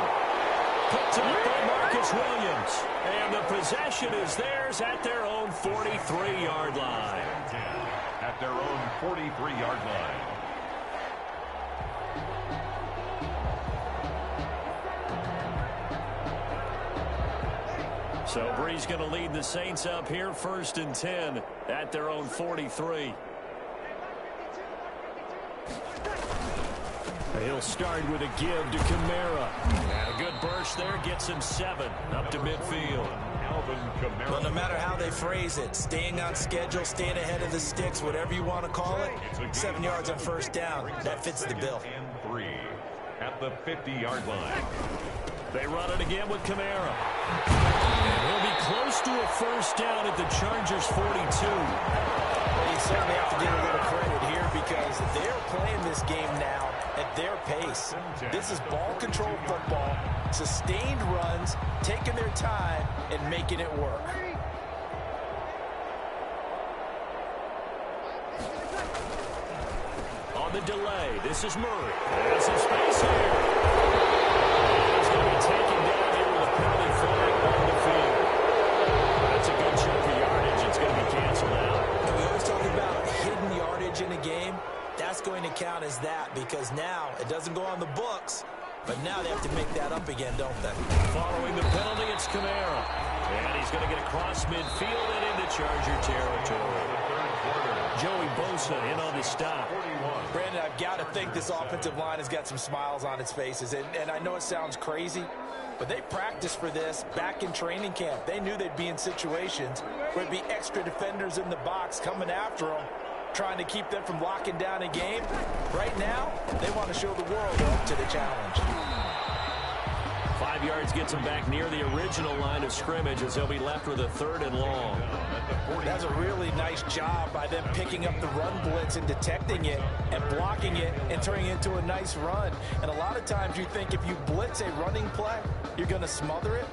Picked up by Marcus Williams. And the possession is theirs at their own 43-yard line. At their own 43-yard line. So Brees going to lead the Saints up here, first and 10 at their own 43. He'll start with a give to Kamara. And a good burst there gets him 7 up to midfield. Well, no matter how they phrase it, staying on schedule, staying ahead of the sticks, whatever you want to call it, 7 yards on first down, that fits the bill. And 3 at the 50-yard line. They run it again with Kamara. And he'll be close to a first down at the Chargers' 42. Well, you certainly have to give a little credit here because they're playing this game now at their pace. This is ball control football, sustained runs, taking their time and making it work. On the delay, this is Murray. There's some space here. He's going to be taken down here with a penalty flag on the field. That's a good chunk of yardage. It's going to be canceled out. And we always talk about hidden yardage in a game. That's going to count as that because now it doesn't go on the books, but now they have to make that up again, don't they? Following the penalty, it's Kamara. And he's going to get across midfield and into Charger territory. Joey Bosa in on the stop. Brandon, I've got to think this offensive line has got some smiles on its faces. And I know it sounds crazy, but they practiced for this back in training camp. They knew they'd be in situations where there'd be extra defenders in the box coming after them, trying to keep them from locking down a game. Right now, they want to show the world up to the challenge. 5 yards gets them back near the original line of scrimmage as they'll be left with a 3rd and long. That's a really nice job by them picking up the run blitz and detecting it and blocking it and turning it into a nice run. And a lot of times you think if you blitz a running play, you're going to smother it.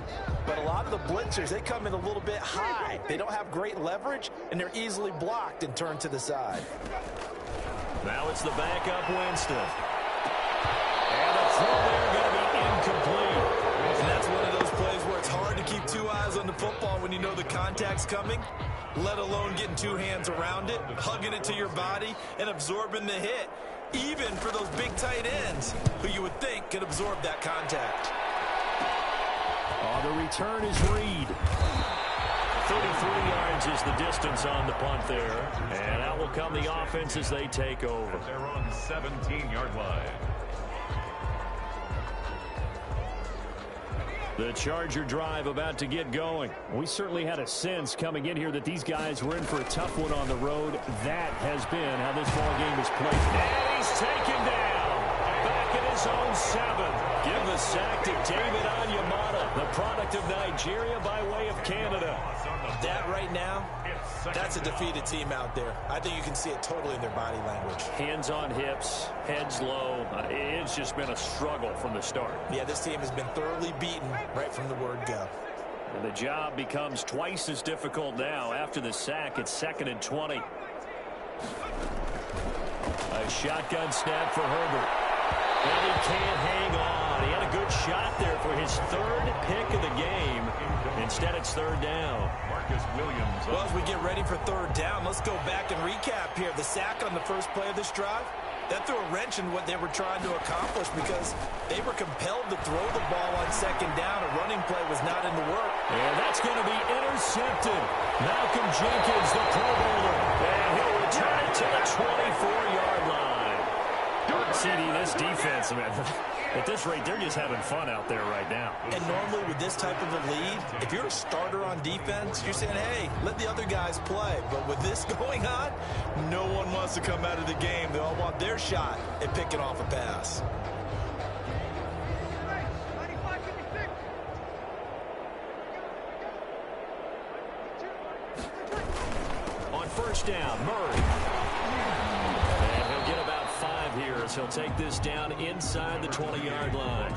But a lot of the blitzers, they come in a little bit high. They don't have great leverage, and they're easily blocked and turned to the side. Now it's the backup Winston. And the throw there going to be incomplete. And that's one of those plays where it's hard to keep 2 eyes on the football when you know the contact's coming, let alone getting 2 hands around it, hugging it to your body, and absorbing the hit, even for those big tight ends who you would think could absorb that contact. The return is Reed. 33 yards shortens the distance on the punt there. And out will come the offense as they take over. They're on 17-yard line. The Charger drive about to get going. We certainly had a sense coming in here that these guys were in for a tough one on the road. That has been how this ball game is played. And he's taken down. Back at his own 7. Give the sack to David Onyemata, the product of Nigeria by way of Canada. That right now, that's a defeated team out there. I think you can see it totally in their body language. Hands on hips, heads low. It's just been a struggle from the start. Yeah, this team has been thoroughly beaten right from the word go. And the job becomes twice as difficult now. After the sack, it's 2nd and 20. A shotgun snap for Herbert. And he can't hang on. He had a good shot there for his 3rd pick of the game. Instead, it's 3rd down. Marcus Williams. Well, as we get ready for 3rd down, let's go back and recap here. The sack on the first play of this drive, that threw a wrench in what they were trying to accomplish because they were compelled to throw the ball on 2nd down. A running play was not in the work. And that's going to be intercepted. Malcolm Jenkins, the Pro Bowler. And he'll return it to the 24-yard line. CD, this defense, man, at this rate, they're just having fun out there right now. And normally with this type of a lead, if you're a starter on defense, you're saying, hey, let the other guys play. But with this going on, no one wants to come out of the game. They all want their shot at picking off a pass. On 1st down, Murray. And he'll get about 5 here as he'll take this down inside the 20-yard line.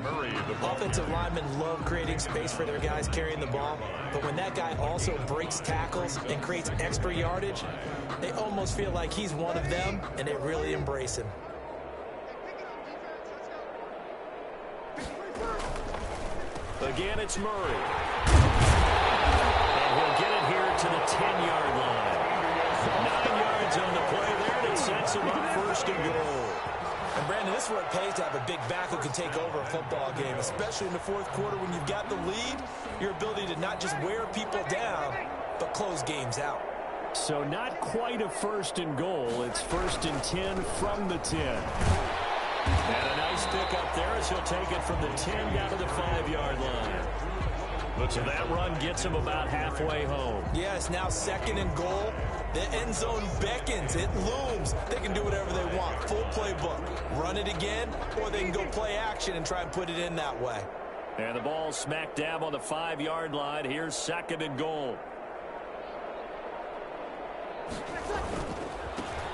Murray, Offensive linemen love creating space for their guys carrying the ball, but when that guy also breaks tackles and creates extra yardage, they almost feel like he's one of them, and they really embrace him. Again, it's Murray. And he'll get it here to the 10-yard line. 9 yards on the play there, and it sets him up 1st and goal. And, Brandon, this is what it pays to have a big back who can take over a football game, especially in the 4th quarter when you've got the lead, your ability to not just wear people down, but close games out. So not quite a 1st and goal. It's 1st and 10 from the 10. And a nice pick up there as he'll take it from the 10 down to the 5-yard line. So that run gets him about halfway home. Yeah, it's now 2nd and goal. The end zone beckons. It looms. They can do whatever they want. Full playbook. Run it again, or they can go play action and try and put it in that way. And the ball smack dab on the 5-yard line. Here's 2nd and goal.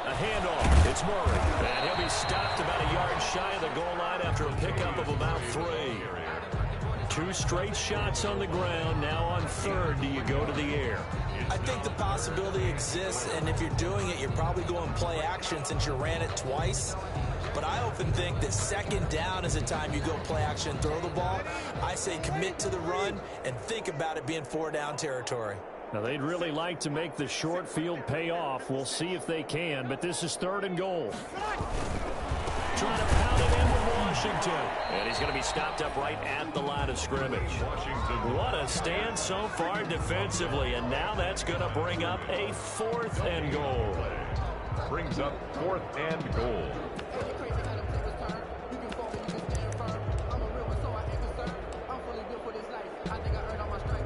A handoff. It's Murray. And he'll be stopped about a yard shy of the goal line after a pickup of about 3. 2 straight shots on the ground. Now on 3rd, do you go to the air? I think the possibility exists, and if you're doing it, you're probably going play action since you ran it twice. But I often think that 2nd down is the time you go play action and throw the ball. I say commit to the run and think about it being 4-down territory. Now, they'd really like to make the short field pay off. We'll see if they can, but this is 3rd and goal. Trying to pound it into Washington. And he's going to be stopped up right at the line of scrimmage. Washington. What a stand so far defensively. And now that's going to bring up a 4th and goal. Brings up 4th and goal.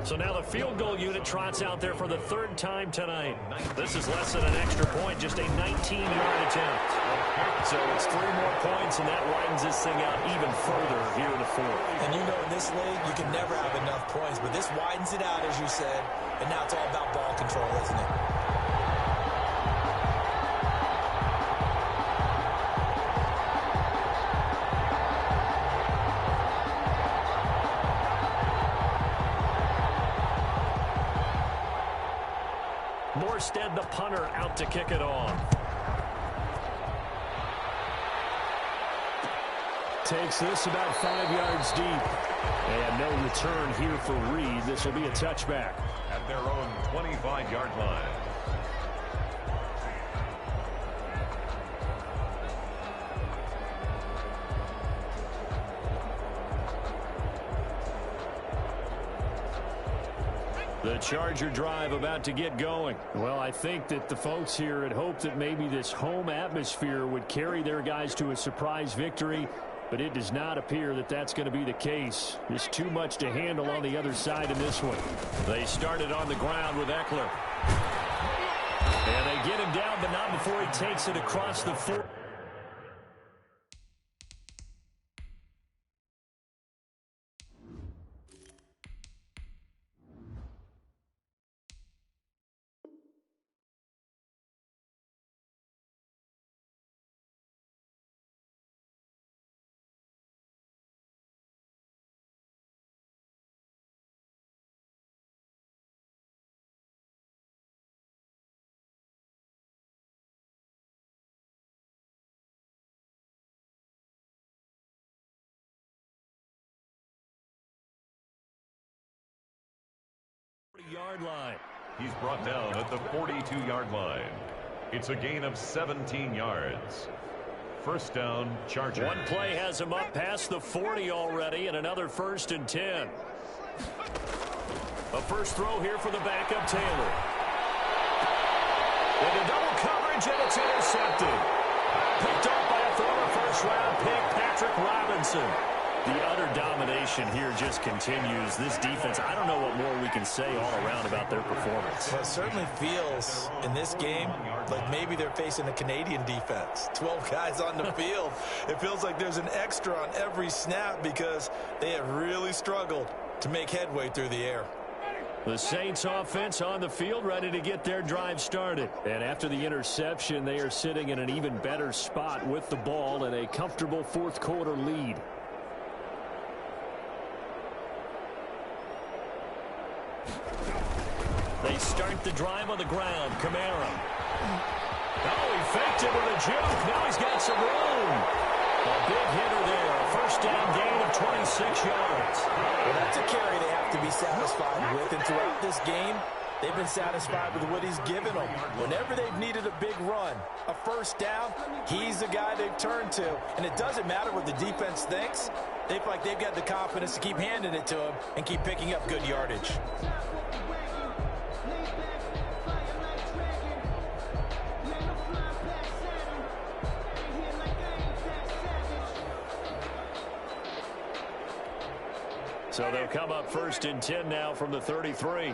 So now the field goal unit trots out there for the 3rd time tonight. This is less than an extra point, just a 19-yard attempt. So it's 3 more points, and that widens this thing out even further here in the 4th. And you know in this league, you can never have enough points, but this widens it out, as you said, and now it's all about ball control, isn't it? Morstead, the punter, out to kick it off. Takes this about 5 yards deep. And no return here for Reed. This will be a touchback. At their own 25-yard line. The Charger drive about to get going. Well, I think that the folks here had hoped that maybe this home atmosphere would carry their guys to a surprise victory, but it does not appear that that's going to be the case. There's too much to handle on the other side in this one. They started on the ground with Eckler. And they get him down, but not before he takes it across the 4. Yard line. He's brought down at the 42-yard line. It's a gain of 17 yards. First down, Chargers. One play has him up past the 40 already, and another 1st and 10. A first throw here for the backup, Taylor. Into double coverage, and it's intercepted. Picked up by a former first-round pick, Patrick Robinson. The utter domination here just continues. This defense, I don't know what more we can say all around about their performance. Well, it certainly feels in this game like maybe they're facing a Canadian defense. 12 guys on the field. It feels like there's an extra on every snap because they have really struggled to make headway through the air. The Saints offense on the field, ready to get their drive started. And after the interception, they are sitting in an even better spot with the ball and a comfortable fourth-quarter lead. They start the drive on the ground. Kamara. Oh, he faked it with a juke. Now he's got some room. A big hitter there. A first down gain of 26 yards. Well, that's a carry they have to be satisfied with. And throughout this game, they've been satisfied with what he's given them. Whenever they've needed a big run, a first down, he's the guy they've turned to. And it doesn't matter what the defense thinks. They feel like they've got the confidence to keep handing it to him and keep picking up good yardage. So they'll come up 1st and 10 now from the 33.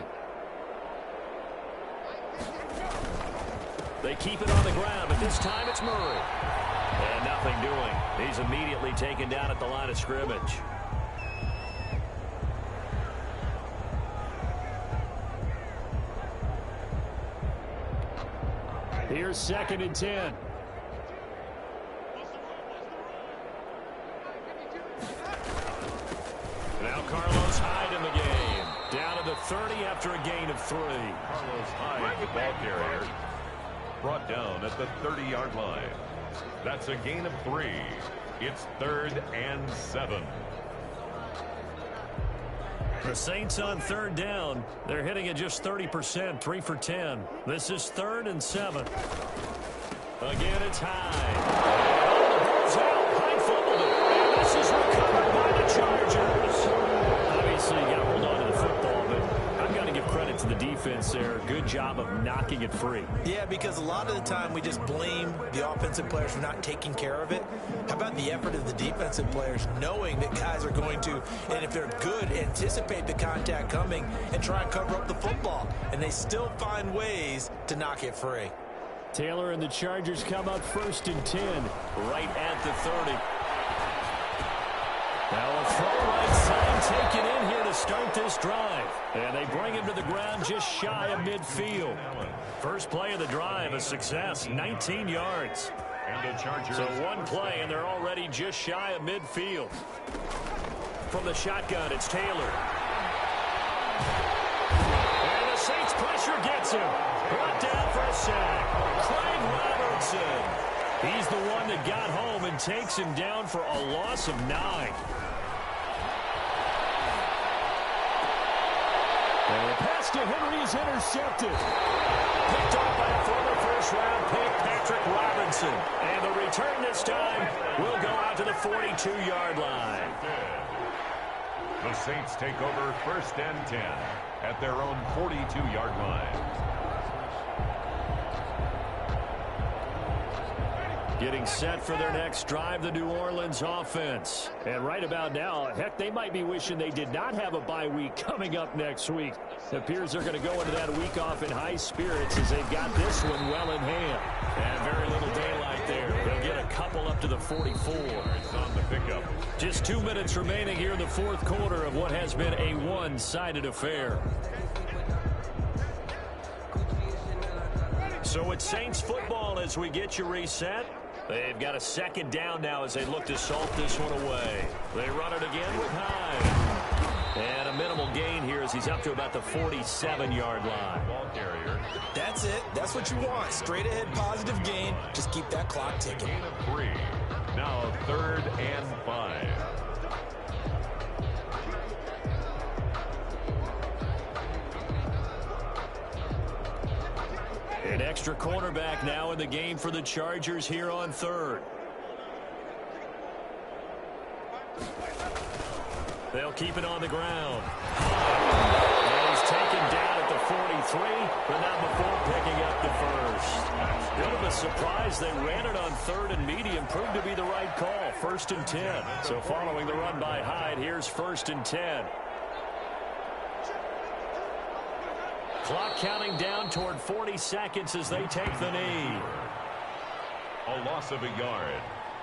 They keep it on the ground, but this time it's Murray. And nothing doing. He's immediately taken down at the line of scrimmage. Here's 2nd and 10. Now Carlos Hyde in the game. Down to the 30 after a gain of 3. Carlos Hyde, the ball carrier, brought down at the 30-yard line. That's a gain of 3. It's 3rd and 7. The Saints on 3rd down. They're hitting at just 30%, 3 for 10. This is 3rd and 7. Again, it's Hyde. Hyde fumbled it. And this is recovered by the Chargers. Obviously, you got to hold on to the football, but I've got to give credit to the defense there. Good job of knocking it free. Yeah, because a lot of the time we just blame the offensive players for not taking care of it. How about the effort of the defensive players knowing that guys are going to, and if they're good, anticipate the contact coming and try and cover up the football. And they still find ways to knock it free. Taylor and the Chargers come up 1st and 10. Right at the 30. Now a throw right side taken in here to start this drive. And they bring him to the ground just shy of midfield. First play of the drive, a success, 19 yards. And the Chargers. So one play, and they're already just shy of midfield. From the shotgun, it's Taylor. And the Saints pressure gets him. Brought down for a sack. Craig Robertson. He's the one that got home and takes him down for a loss of 9. And the pass to Henry is intercepted. Picked off by a former first-round pick, Patrick Robinson. And the return this time will go out to the 42-yard line. The Saints take over 1st and 10. at their own 42-yard line. Getting set for their next drive, the New Orleans offense. And right about now, heck, they might be wishing they did not have a bye week coming up next week. It appears they're going to go into that week off in high spirits as they've got this one well in hand. And very little daylight there. They'll get a couple up to the 44. It's on the pickup. Just 2 minutes remaining here in the fourth quarter of what has been a one-sided affair. So it's Saints football as we get you reset. They've got a second down now as they look to salt this one away. They run it again with Hyde. And a minimal gain here as he's up to about the 47-yard line. Ball carrier. That's it. That's what you want. Straight ahead positive gain. Just keep that clock ticking. Gain of 3. Now 3rd and 5. An extra cornerback now in the game for the Chargers here on 3rd. They'll keep it on the ground. And he's taken down at the 43, but not before picking up the first. Bit of a surprise. They ran it on 3rd and medium. Proved to be the right call. 1st and 10. So following the run by Hyde, here's 1st and 10. Clock counting down toward 40 seconds as they take the knee. A loss of a yard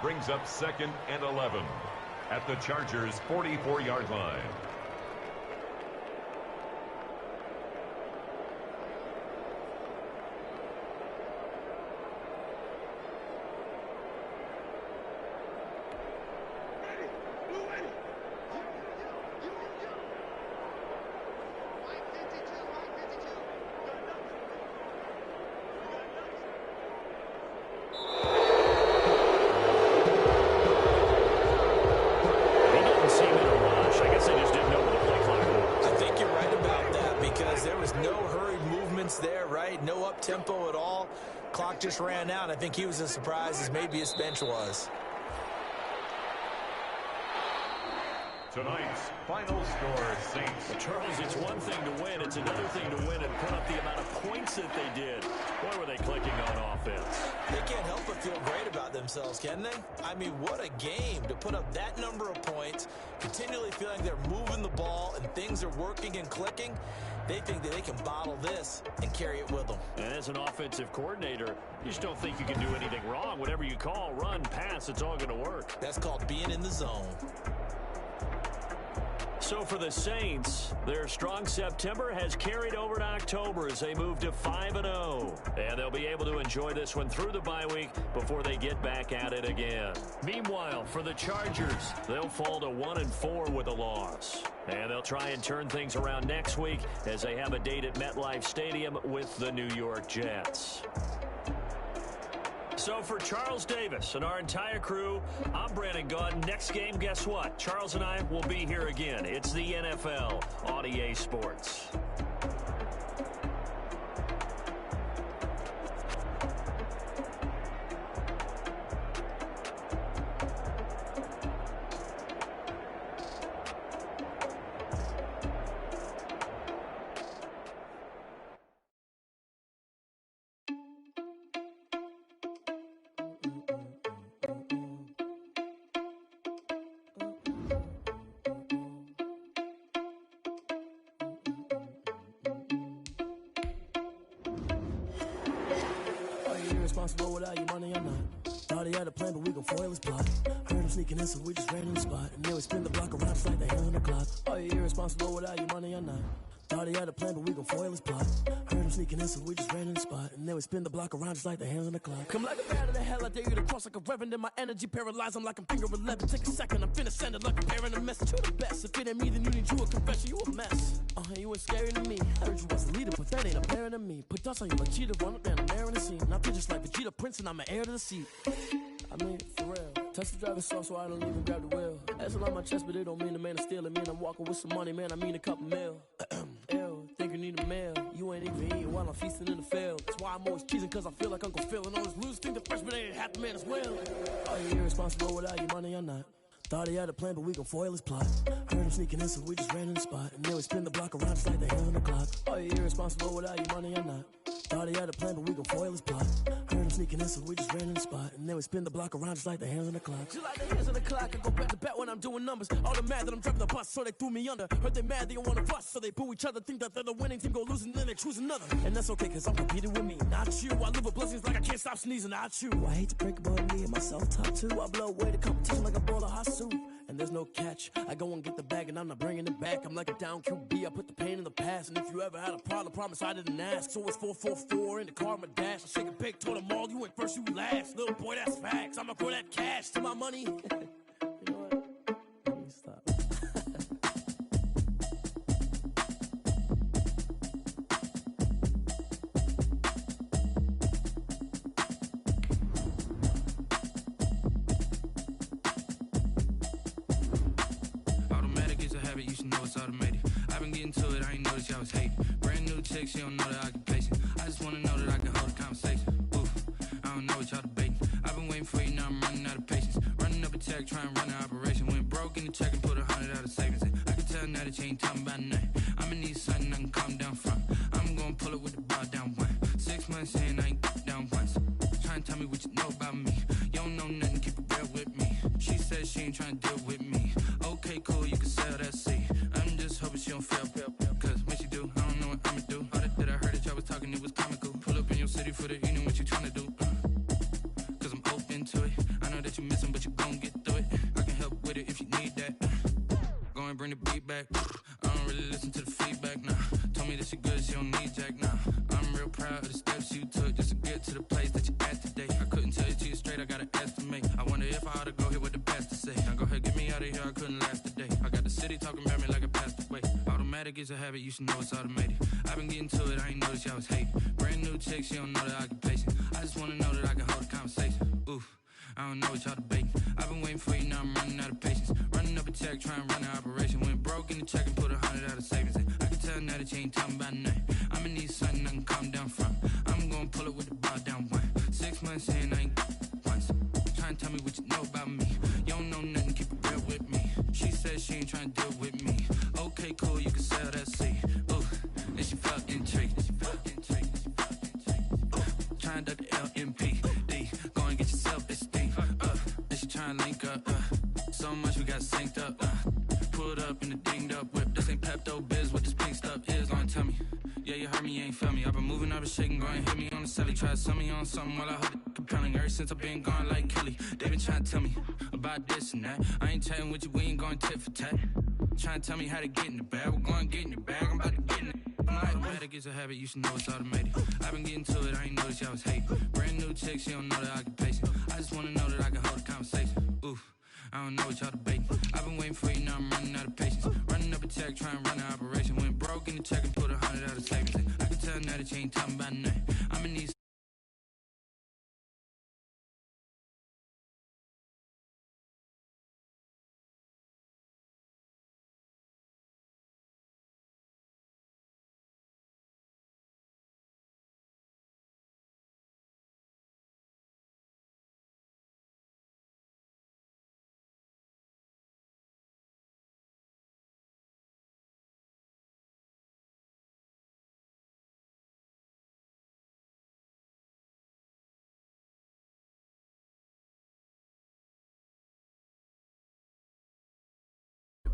brings up 2nd and 11 at the Chargers' 44-yard line. Tempo at all. Clock just ran out. I think he was as surprised as maybe his bench was. Tonight's final score, Saints. Well, Charles, it's one thing to win. It's another thing to win and put up the amount of points that they did. Boy, were they clicking on offense. They can't help but feel great about themselves, can they? I mean, what a game to put up that number of points, continually feeling they're moving the ball and things are working and clicking. They think that they can bottle this and carry it with them. And as an offensive coordinator, you just don't think you can do anything wrong. Whatever you call, run, pass, it's all going to work. That's called being in the zone. So for the Saints, their strong September has carried over to October as they move to 5-0. And they'll be able to enjoy this one through the bye week before they get back at it again. Meanwhile, for the Chargers, they'll fall to 1-4 with a loss. And they'll try and turn things around next week as they have a date at MetLife Stadium with the New York Jets. So for Charles Davis and our entire crew, I'm Brandon Gaudin. Next game, guess what? Charles and I will be here again. It's the NFL on EA Sports. Responsible without your money or not. Thought he had a plan, but we gon' foil his plot. Heard him sneaking in, so we just ran in the spot. And then we spin the block around just like the hand on the clock. Are you irresponsible without your money or not? Thought he had a plan, but we gon' foil his plot. Heard him sneaking in, so we just ran in the spot. And then we spin the block around just like the hands on the clock. Come like a bat of the hell, I dare you to cross like a reverend. And my energy paralyzed, I'm like I'm finger 11. Take a second, I'm finna send it like a parent a message to the best. If it ain't me, then you need you a confession, you a mess. You ain't scary to me. Heard you was a leader, but that ain't apparent to me. Put dust on you like cheetah, run up and I'm airing the scene. Now I'm just like Vegeta Prince and I'm an heir to the seat. I mean, for real. Touch the driver's sauce so I don't even grab the wheel. That's on my chest, but it don't mean the man is stealing. Man, I'm walking with some money, man, I mean a couple mil. Ew, think you need a meal. You ain't even eating while I'm feasting in the field. That's why I'm always cheesing, cause I feel like Uncle Phil. And all this losers think the freshman ain't half the man as well. Are you irresponsible without your money or not? Thought he had a plan, but we gon' foil his plot. Heard him sneaking in, so we just ran in the spot. And then we spin the block around just like the hand on the clock. Are you irresponsible without your money or not? Thought he had a plan, but we gon' foil his plot. Heard him sneaking in, so we just ran in the spot. And then we spin the block around just like the hands on the clock. Just like the hands on the clock, I go back to back when I'm doing numbers. All the mad that I'm driving the bus, so they threw me under. Heard they mad, they don't wanna fuss, so they boo each other. Think that they're the winning team, go losing, then they choose another. And that's okay, cause I'm competing with me, not you. I live with blessings like I can't stop sneezing, not you. I hate to break about me and myself top two. I blow away the competition like a bowl of hot soup. And there's no catch. I go and get the bag and I'm not bringing it back. I'm like a down QB, I put the pain in the past. And if you ever had a problem, promise I didn't ask. So it's 4-4-4 in the car, my dash. I shake a big, told them all, you went first, you last. Little boy, that's facts. I'ma throw that cash to my money. You know what? Let me stop. You should know it's automated. I've been getting to it, I ain't noticed y'all was hating. Brand new chick, she don't know the occupation. I just wanna know that I can hold a conversation. Oof, I don't know what y'all debating. I've been waiting for you, now I'm running out of patience. Running up a check, trying to run an operation. Went broke in the check and put 100 out of savings in. I can tell now that you ain't talking about nothing. I'ma need something I can calm down from. I'm gonna pull it with the bar down one. 6 months in, I ain't down once. Trying to tell me what you know about me. You don't know nothing, keep it real with me. She said she ain't trying to deal with me. Okay, cool, you can sell that seed. I'm just hoping she don't fail, cause when she do, I don't know what I'ma do. All that I heard that y'all was talking, it was comical. Pull up in your city for the evening, what you tryna do? Cause I'm open to it. I know that you missing, but you gon' get through it. I can help with it if you need that. Go and bring the beat back. I don't really listen to the feedback, nah. Told me that she good, she don't need jack, nah. I'm real proud of the steps you took just to get to the place that you at today. I couldn't tell you to you straight, I gotta estimate. I wonder if I ought to go here with the best to say. Now go ahead, get me out of here, I couldn't last today. I got the city talking about me like a passed away. Automatic is a habit, you should know it's automated. I've been getting to it, I ain't noticed y'all was hating. Brand new chick, she don't know the occupation. I just wanna know that I can hold a conversation. Oof, I don't know what y'all debating. I've been waiting for you, now I'm running out of patience. Running up a check, trying to run an operation. Went broke in the check and put 100 out of savings in. I can tell now that you ain't talking about nothing. I'ma need something I can calm down from. I'm gonna pull it with the bar down one. 6 months in, I ain't once. Trying to tell me what you know about me. You don't know nothing, keep it real with me. She said she ain't trying to deal with me. Okay, cool, you can sell that seed. Ooh, and she felt intrigued. Trying to duck the LMPD. Go and get your self-esteem. And she trying to link up. So much we got synced up. Pulled up in the dinged up whip. This ain't Pepto-Biz, what this pink stuff is. Long tell me. Yeah, you heard me, you ain't felt me. I've been moving, I've been shaking, go and hit me on the celly. Try to sell me on something while I hold it compelling. Ever since I've been gone like Kelly, they been trying to tell me about this and that. I ain't chatting with you, we ain't going tit for tat. Trying to tell me how to get in the bag, we're going to get in the bag, I'm about to get in it. Automatic is a habit, you should know it's automated. I've been getting to it, I ain't noticed y'all was hating. Brand new chick, she don't know the occupation. I just wanna know that I can hold a conversation. Oof, I don't know what y'all debating. I've been waiting for you, now I'm running out of patience. Running up a check, trying to run an operation. Went broke in the check and put 100 out of savings in. I can tell now that you ain't talking about nothing. I'ma need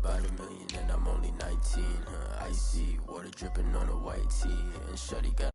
About $1 million and I'm only 19. Icy water dripping on a white tee, and Shuddy got